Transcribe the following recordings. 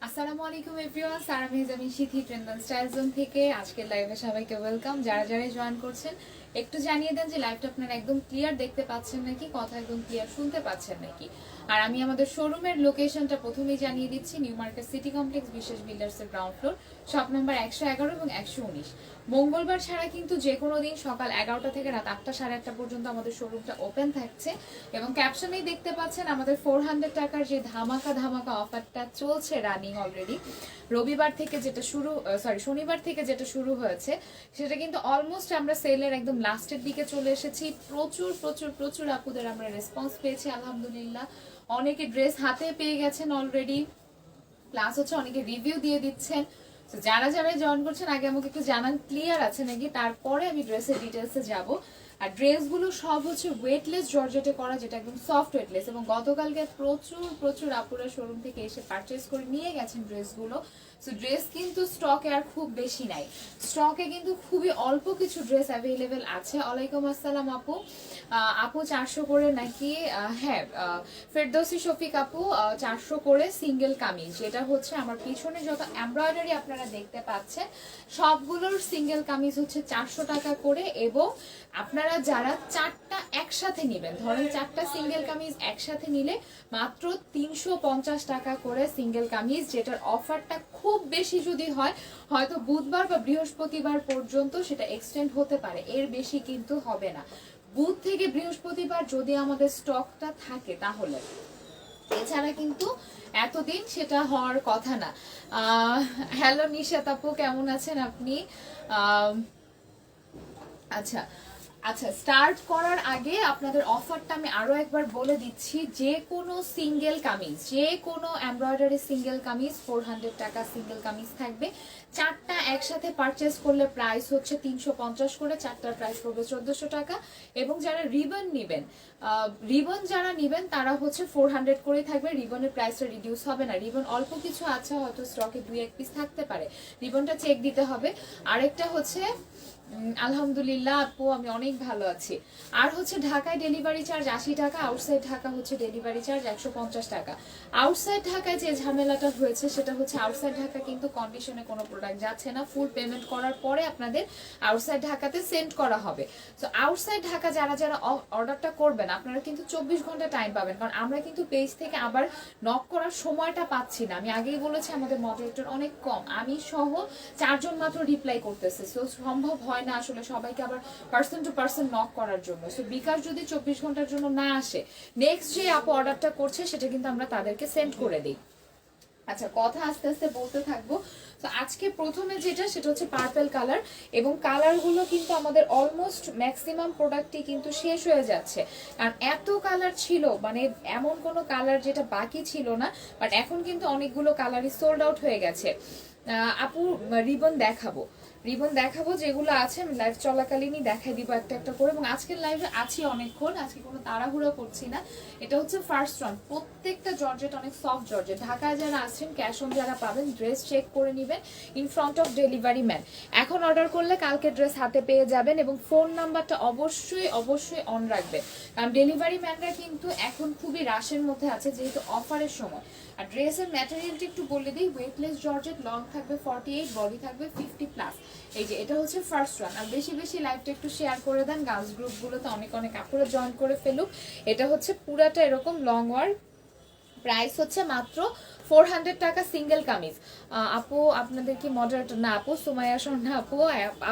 আসসালামু আলাইকুম everyone, Sara Mehjabin Sithi trend and style zone থেকে আজকের লাইভে সবাইকে ওয়েলকাম। যারা যারা জয়েন করছেন একটু জানিয়ে দেন যে লাইভটা আপনারা একদম ক্লিয়ার দেখতে পাচ্ছেন নাকি, কথা একদম ক্লিয়ার শুনতে পাচ্ছেন নাকি। আর আমি আমাদের শোরুমের লোকেশনটা প্রথমেই জানিয়ে দিচ্ছি, নিউ মার্কেট সিটি কমপ্লেক্স বিশ্বাস বিল্ডার্সের গ্রাউন্ড ফ্লোর, শপ নাম্বার 111 এবং 119। মঙ্গলবার ছাড়া কিন্তু যে কোনো দিন সকাল 11টা থেকে রাত 8টা সাড়ে 8টা পর্যন্ত আমাদের শোরুমটা ওপেন থাকছে। এবং ক্যাপশনেই দেখতে পাচ্ছেন আমাদের 400 টাকার যে ধামাকা ধামাকা অফারটা চলছে রানিং অলরেডি। রবিবার থেকে যেটা শুরু শনিবার থেকে যেটা শুরু হয়েছে সেটা কিন্তু অলমোস্ট আমরা সেলের একদম লাস্টের দিকে চলে এসেছি। প্রচুর প্রচুর প্রচুর আপুদের আমরা রেসপন্স পেয়েছি আলহামদুলিল্লাহ। অনেকে ড্রেস হাতে পেয়ে গেছেন অলরেডি, প্লাস হচ্ছে অনেকে রিভিউ দিয়ে দিচ্ছেন। তো যারা যারা জয়েন করছেন আগে আমাকে একটু জানান ক্লিয়ার আছে নাকি, তারপরে আমি ড্রেসের ডিটেলসে যাব। আর ড্রেসগুলো সব হচ্ছে ওয়েটলেস জর্জেটে করা, যেটা একদম সফট ওয়েটলেস। এবং গতকালকে প্রচুর প্রচুর আপুরা শোরুম থেকে এসে পারচেস করে নিয়ে গেছেন ড্রেসগুলো। সো ড্রেস কিন্তু স্টকে আর খুব বেশি নাই, স্টকে কিন্তু খুবই অল্প কিছু ড্রেস অ্যাভেলেবেল আছে। ওয়ালাইকুম আসসালাম আপু। আপু 400 করে নাকি? হ্যাঁ, ফেরদৌসি শফিক আপু 400 করে সিঙ্গেল কামিজ, যেটা হচ্ছে আমার পিছনে যত এমব্রয়ডারি আপনারা দেখতে পাচ্ছেন সবগুলোর সিঙ্গেল কামিজ হচ্ছে 400 টাকা করে। এবং আপনারা যারা চারটা একসাথে নেবেন, ধরেন চারটা সিঙ্গেল কামিজ একসাথে নিলে মাত্র 350 টাকা করে সিঙ্গেল কামিজ, যেটার অফারটা খুব বেশি যদি হয় হয়তো বুধবার বা বৃহস্পতিবার পর্যন্ত সেটা এক্সটেন্ড হতে পারে, এর বেশি কিন্তু হবে না। বুধ থেকে বৃহস্পতিবার যদি আমাদের স্টকটা থাকে তাহলে, এছাড়া কিন্তু এতদিন সেটা হওয়ার কথা না। হ্যালো নিশাত আপু, কেমন আছেন আপনি? আচ্ছা আচ্ছা, স্টার্ট করার আগে আপনাদের অফারটা আমি আরো একবার বলে দিচ্ছি। যে কোনো সিঙ্গেল কামিজ, যে কোনো এমব্রয়ডারি সিঙ্গেল কামিজ 400 টাকা সিঙ্গেল কামিজ থাকবে। চারটা একসাথে পারচেস করলে প্রাইস হচ্ছে 350 করে, চারটার প্রাইস পড়বে 1400 টাকা। এবং যারা রিবন নেবেন, রিবন যারা নেবেন তারা হচ্ছে 400 করে থাকবে। রিবনের প্রাইসটা রিডিউস হবে না। রিবন অল্প কিছু আছে, হয়তো স্টকে 2-1 পিস থাকতে পারে, রিবনটা চেক দিতে হবে। আরেকটা হচ্ছে আলহামদুলিল্লাহ আপু, আমি অনেক ভালো আছি। আর হচ্ছে ঢাকায় ডেলিভারি চার্জ 80 টাকা, আউটসাইড ঢাকা হচ্ছে ডেলিভারি চার্জ 150 টাকা। আউটসাইড ঢাকায় যে ঝামেলাটা হয়েছে সেটা হচ্ছে আউটসাইড ঢাকা কিন্তু কন্ডিশনে কোনো প্রোডাক্ট যাচ্ছে না, ফুল পেমেন্ট করার পরে আপনাদের আউটসাইড ঢাকাতে সেন্ড করা হবে। তো আউটসাইড ঢাকা যারা যারা অর্ডারটা করবেন আপনারা কিন্তু 24 ঘন্টা টাইম পাবেন, কারণ আমরা কিন্তু পেজ থেকে আবার নক করার সময়টা পাচ্ছি না। আমি আগেই বলেছি আমাদের মডারেটর অনেক কম, আমি সহ 4 জন মাত্র রিপ্লাই করতেছে। সো সম্ভব হয় না আসলে সবাইকে আবার পার্সন টু পার্সন নক করার জন্য। সো বিকাশ যদি 24 ঘন্টার জন্য না আসে, নেক্সট যে আপু অর্ডারটা করছে সেটা কিন্তু আমরা তাদেরকে সেন্ড করে দিই। আচ্ছা, কথা আস্তে আস্তে বলতে থাকবো। তো আজকে প্রথমে যেটা সেটা হচ্ছে পার্পল কালার, এবং কালারগুলো কিন্তু আমাদের অলমোস্ট ম্যাক্সিমাম প্রোডাক্টই কিন্তু শেষ হয়ে যাচ্ছে। কারণ এত কালার ছিল, মানে এমন কোনো কালার যেটা বাকি ছিল না, বাট এখন কিন্তু অনেকগুলো কালারই সোল্ড আউট হয়ে গেছে। আপু রিবন দেখাবো, রিবন দেখাবো যেগুলো আছে আমি লাইভ চলাকালীনই দেখাই দিব একটা একটা করে। এবং আজকের লাইভে আছি অনেকক্ষণ, আজকে কোনো তাড়াহুড়ো করছি না। এটা হচ্ছে ফার্স্ট রাউন্ড, প্রত্যেকটা জর্জেট অনেক সফট জর্জেট। ঢাকায় যারা আসছেন ক্যাশ অন যারা পাবেন, ড্রেস চেক করে নেবেন in front of delivery man. এখন অর্ডার করলে কালকে ড্রেস হাতে পেয়ে যাবেন, এবং ফোন নাম্বারটা অবশ্যই অবশ্যই অন রাখবেন, কারণ ডেলিভারি ম্যানরা কিন্তু এখন খুবই রাশের মধ্যে আছে যেহেতু অফারের সময়। আর ড্রেসের ম্যাটেরিয়ালটা একটু বলে দিই, ওয়েটলেস জর্জেট, লং থাকবে 48, বডি থাকবে 50 প্লাস। এই যে এটা হচ্ছে ফার্স্ট ওয়ান। আর বেশি বেশি লাইভটা একটু শেয়ার করে দেন, গার্লস গ্রুপগুলোতে অনেক অনেক আপুরা জয়েন করে ফেলুক। এটা হচ্ছে পুরাটা এরকম লং ওয়ার, প্রাইস হচ্ছে মাত্র 400 টাকা সিঙ্গেল কামিজ। আপু আপনাদের কি মডারেটর? না আপু, সুমাইয়া সোনা আপু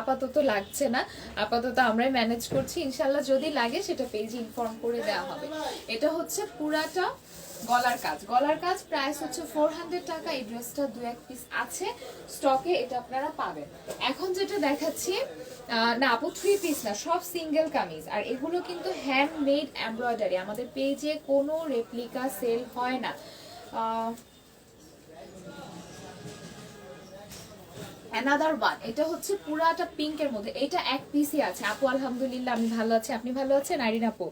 আপাতত লাগছে না, আপাতত আমরাই ম্যানেজ করছি। ইনশাল্লাহ যদি লাগে সেটা পেজে ইনফর্ম করে দেওয়া হবে। এটা হচ্ছে পুরাটা গলার কাজ, গলার কাজ, প্রাইস হচ্ছে 400 টাকা। এই ড্রেসটা 2-1 পিস আছে স্টকে, এটা আপনারা পাবেন। এখন যেটা দেখাচ্ছি, না আপু 3 পিস না, সব সিঙ্গেল কামিজ। আর এগুলো কিন্তু হ্যান্ডমেড এমব্রয়ডারি, আমাদের পেজে কোনো রেপ্লিকা সেল হয় না। অ্যানাদার ওয়ান, এটা হচ্ছে পুরাটা পিঙ্কের মধ্যে, এটা 1 পিসই আছে আপু। আলহামদুলিল্লাহ আমি ভালো আছি, আপনি ভালো আছেন আইরিন আপু?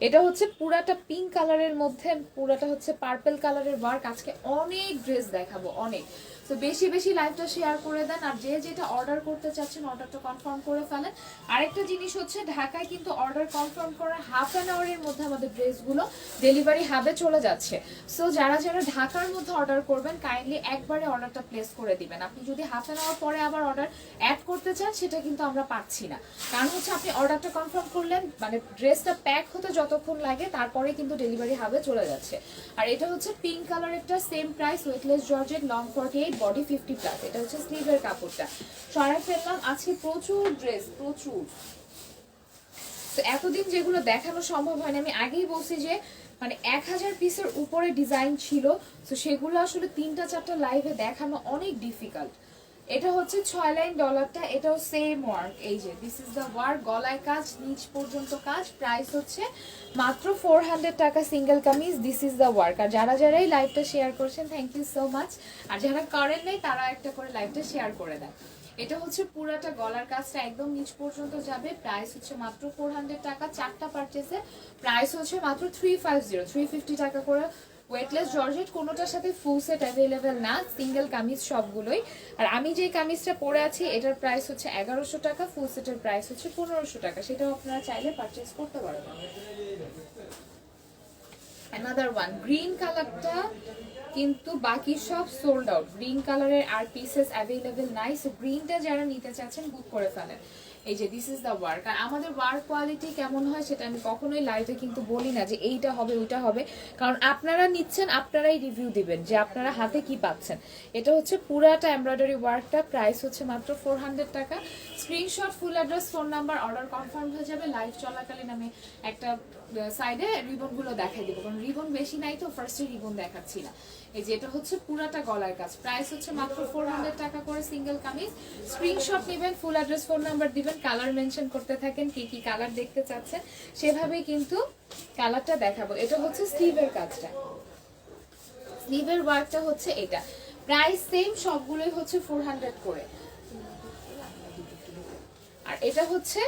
এটা হচ্ছে পুরাটা পিঙ্ক কালারের মধ্যে, পুরাটা হচ্ছে পার্পল কালারের ওয়ার্ক। আজকে অনেক ড্রেস দেখাবো, অনেক। সো বেশি বেশি লাইভটা শেয়ার করে দেন, আর যে যেটা অর্ডার করতে চাচ্ছেন অর্ডারটা কনফার্ম করে ফেলেন। আরেকটা জিনিস হচ্ছে ঢাকায় কিন্তু অর্ডার কনফার্ম করার হাফ অ্যান আওয়ারের মধ্যে আমাদের ড্রেসগুলো ডেলিভারি হাবে চলে যাচ্ছে। সো যারা যারা ঢাকার মধ্যে অর্ডার করবেন কাইন্ডলি একবারে অর্ডারটা প্লেস করে দিবেন। আপনি যদি হাফ অ্যান আওয়ার পরে আবার অর্ডার অ্যাড করতে চান সেটা কিন্তু আমরা পাচ্ছি না, কারণ হচ্ছে আপনি অর্ডারটা কনফার্ম করলেন, মানে ড্রেসটা প্যাক হতে যতক্ষণ লাগে তারপরে কিন্তু ডেলিভারি হাবে চলে যাচ্ছে। আর এটা হচ্ছে পিঙ্ক কালারেরটা, same price, weightless georgette, long 48, body 50+। এটা হচ্ছে স্লিভের কাপড়টা। সরাই ফেললাম আজকে প্রচুর ড্রেস, প্রচুর। তো এতদিন যেগুলো দেখানো সম্ভব হয়নি, আমি আগেই বলছি যে মানে 1000 পিসের উপরে ডিজাইন ছিল, তো সেগুলো আসলে 3-4টা লাইভে দেখানো অনেক ডিফিকাল্ট। এটা হচ্ছে 6 লাইন ডলারটা, এটাও সেম ওয়ার্ক, এই যে দিস ইজ দ্য ওয়ার্ক, গলায় কাজ, নিচ পর্যন্ত কাজ। প্রাইস হচ্ছে মাত্র 400 টাকা single kameez. This is the work. আর যারা যারা এই লাইভটা শেয়ার করছেন থ্যাংক ইউ সো মাচ, আর যারা করেন নাই তারা একটা করে লাইভটা শেয়ার করে দেন। এটা হচ্ছে পুরাটা গলার কাজটা একদম নিচ পর্যন্ত যাবে, প্রাইস হচ্ছে মাত্র 400 টাকা। 4টা পারচেজে প্রাইস হচ্ছে মাত্র 350 টাকা করে। ওয়েটলেস জর্জেট, কোনোটার সাথে ফুল সেট অ্যাভেলেবেল না, সিঙ্গেল কামিজ সবগুলোই। আর আমি যে কামিজটা পরে আছি এটার প্রাইস হচ্ছে 1100 টাকা, ফুল সেটের প্রাইস হচ্ছে 1500 টাকা, সেটাও আপনারা চাইলে পারচেজ করতে পারবেন। অ্যানাদার ওয়ান, গ্রিন কালারটা কিন্তু বাকি সব সোল্ড আউট, গ্রিন কালারের আর পিসেস অ্যাভেলেবেল নাই। সো গ্রিনটা যারা নিতে চাচ্ছেন বুক করে ফেলেন। এই যে দিস ইজ দ্য ওয়ার্ক। আর আমাদের ওয়ার্ক কোয়ালিটি কেমন হয় সেটা আমি কখনোই লাইভে কিন্তু বলি না যে এইটা হবে ওইটা হবে, কারণ আপনারা নিচ্ছেন, আপনারাই রিভিউ দিবেন যে আপনারা হাতে কি পাচ্ছেন। এটা হচ্ছে পুরাটা এমব্রয়ডারি ওয়ার্কটা, প্রাইস হচ্ছে মাত্র 400 টাকা। Screenshot, full address, phone number, order confirm হয়ে যাবে। লাইভ চলাকালীন আমি একটা সাইডে রিবনগুলো দেখাই দিব, কারণ রিবন বেশি নাই তো ফার্স্টে রিবন দেখাচ্ছি না। এই যে এটা হচ্ছে পুরাটা গলার কাজ, প্রাইস হচ্ছে মাত্র 400 টাকা করে সিঙ্গেল কামিজ। স্ক্রিনশট নেবেন, ফুল অ্যাড্রেস, ফোন নাম্বার দিবেন, কালার মেনশন করতে থাকেন কি কি কালার দেখতে চাচ্ছেন, সেভাবেই কিন্তু কালারটা দেখাবো। এটা হচ্ছে স্লিভের কাজটা, স্লিভের ওয়ার্কটা হচ্ছে এটা, প্রাইস সেম, সবগুলোই হচ্ছে 400 করে। আর এটা হচ্ছে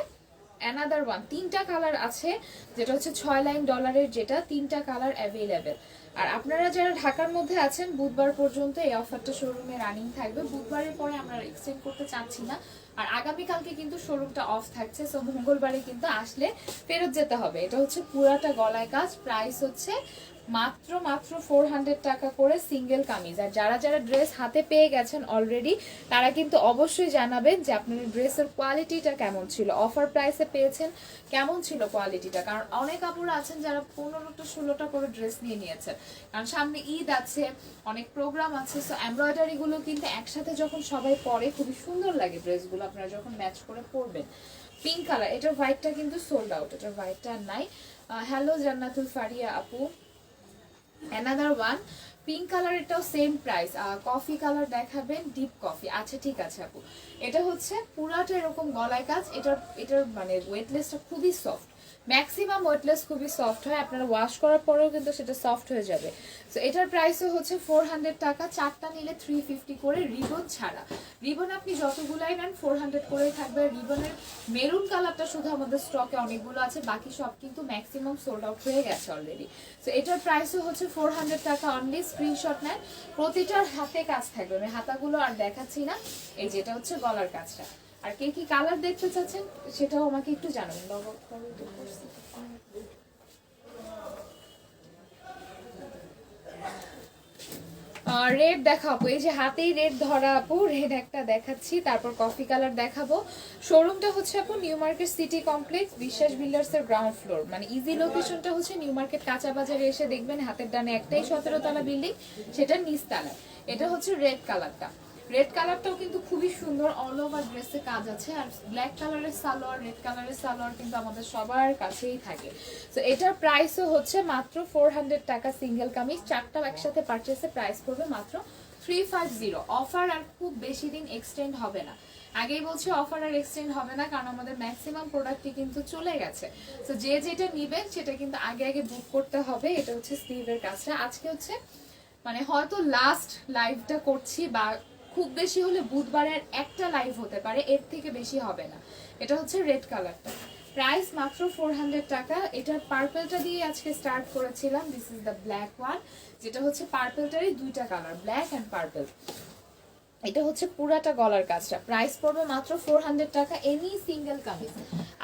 অ্যানাদার ওয়ান, 3টা কালার আছে, যেটা হচ্ছে 6 লাইন ডলারের, যেটা 3টা কালার অ্যাভেলেবেল। আর আপনারা যারা ঢাকার মধ্যে আছেন বুধবার পর্যন্ত এই অফারটা শোরুমে রানিং থাকবে, বুধবারের পরে আমরা এক্সটেন্ড করতে চাচ্ছি না। আর আগামীকালকে কিন্তু শোরুমটা অফ থাকছে, সো মঙ্গলবারে কিন্তু আসলে ফেরত যেতে হবে। এটা হচ্ছে পুরাটা গলায় কাজ, প্রাইস হচ্ছে মাত্র 400 টাকা করে সিঙ্গেল কামিজ। আর যারা যারা ড্রেস হাতে পেয়ে গেছেন অলরেডি তারা কিন্তু অবশ্যই জানাবেন যে আপনার ড্রেসের কোয়ালিটিটা কেমন ছিল, অফার প্রাইসে পেয়েছেন কেমন ছিল কোয়ালিটিটা, কারণ অনেক আপুরা আছেন যারা 15টা 16টা করে ড্রেস নিয়ে নিয়েছেন, কারণ সামনে ঈদ আছে, অনেক প্রোগ্রাম আছে। সো এমব্রয়ডারিগুলো কিন্তু একসাথে যখন সবাই পরে খুবই সুন্দর লাগে ড্রেসগুলো, আপনারা যখন ম্যাচ করে পরবেন। পিঙ্ক কালার, এটার হোয়াইটটা কিন্তু সোল্ড আউট, এটার হোয়াইটটা নাই। হ্যালো জান্নাতুল ফারিয়া আপু, অ্যানাদার ওয়ান, পিঙ্ক কালার, এটাও সেম প্রাইস। কফি কালার দেখাবেন, ডিপ কফি, আচ্ছা ঠিক আছে আপু। এটা হচ্ছে পুরাটা এরকম গলায় কাজ, এটার মানে ওয়েটলেসটা খুবই সফট, ম্যাক্সিমাম ওয়েটলেস খুবই সফট হয়, আপনারা ওয়াশ করার পরেও কিন্তু সেটা সফট হয়ে যাবে। সো এটার প্রাইসও হচ্ছে 400 টাকা, 4টা নিলে 350 করে, রিবন ছাড়া। রিবন আপনি যতগুলাই নেন 400 করেই থাকবে। রিবনের মেরুন কালারটা শুধু আমাদের স্টকে অনেকগুলো আছে, বাকি সব কিন্তু ম্যাক্সিমাম সোল্ড আউট হয়ে গেছে অলরেডি। সো এটার প্রাইসও হচ্ছে 400 টাকা অনলি। স্ক্রিনশট নেন, প্রতিটার হাতে কাজ থাকবে, আমি হাতাগুলো আর দেখাচ্ছি না। এই যেটা হচ্ছে গলার কাজটা। আর কে কি কালার দেখতে চাচ্ছেন সেটাও আমাকে একটু জানাবেন। রেড দেখাবো, এই যে হাতেই রেড ধরা আপু, রেড একটা দেখাচ্ছি, তারপর কফি কালার দেখাবো। শোরুমটা হচ্ছে আপু নিউ মার্কেট সিটি কমপ্লেক্স, বিশ্বাস বিল্ডার্স এর গ্রাউন্ড ফ্লোর, মানে ইজি লোকেশনটা হচ্ছে নিউ মার্কেট কাঁচা বাজারে এসে দেখবেন হাতের ডানে একটাই 17 তলা বিল্ডিং, সেটা নিচতলা। এটা হচ্ছে রেড কালারটা, রেড কালারটাও কিন্তু খুবই সুন্দর, অল ওভার ড্রেসে কাজ আছে। আর ব্ল্যাক কালারের সালোয়ার, রেড কালারের সালোয়ার কিন্তু আমাদের সবার কাছেই থাকে। তো এটার প্রাইসও হচ্ছে মাত্র 400 টাকা সিঙ্গেল কামিজ, 4টা একসাথে পারচেসে প্রাইস পড়বে মাত্র 350। অফার আর খুব বেশি দিন এক্সটেন্ড হবে না, আগেই বলছি অফার আর এক্সটেন্ড হবে না, কারণ আমাদের ম্যাক্সিমাম প্রোডাক্টই কিন্তু চলে গেছে। তো যে যেটা নিবেন সেটা কিন্তু আগে আগে বুক করতে হবে। এটা হচ্ছে স্লিভের কাজটা, আজকে হচ্ছে মানে হয়তো লাস্ট লাইভটা করছি, বা খুব বেশি হলে বুধবারের একটা লাইভ হতে পারে, এর থেকে বেশি হবে না। এটা হচ্ছে রেড কালারটা, প্রাইস মাত্র 400 টাকা। এটার পার্পলটা দিয়ে আজকে স্টার্ট করেছিলাম, this is the black one, যেটা হচ্ছে পার্পলটারই 2টা কালার, ব্ল্যাক অ্যান্ড পার্পল। এটা হচ্ছে পুরাটা গলার কাজটা, প্রাইস পড়বে মাত্র 400 টাকা এনি সিঙ্গেল কামিজ।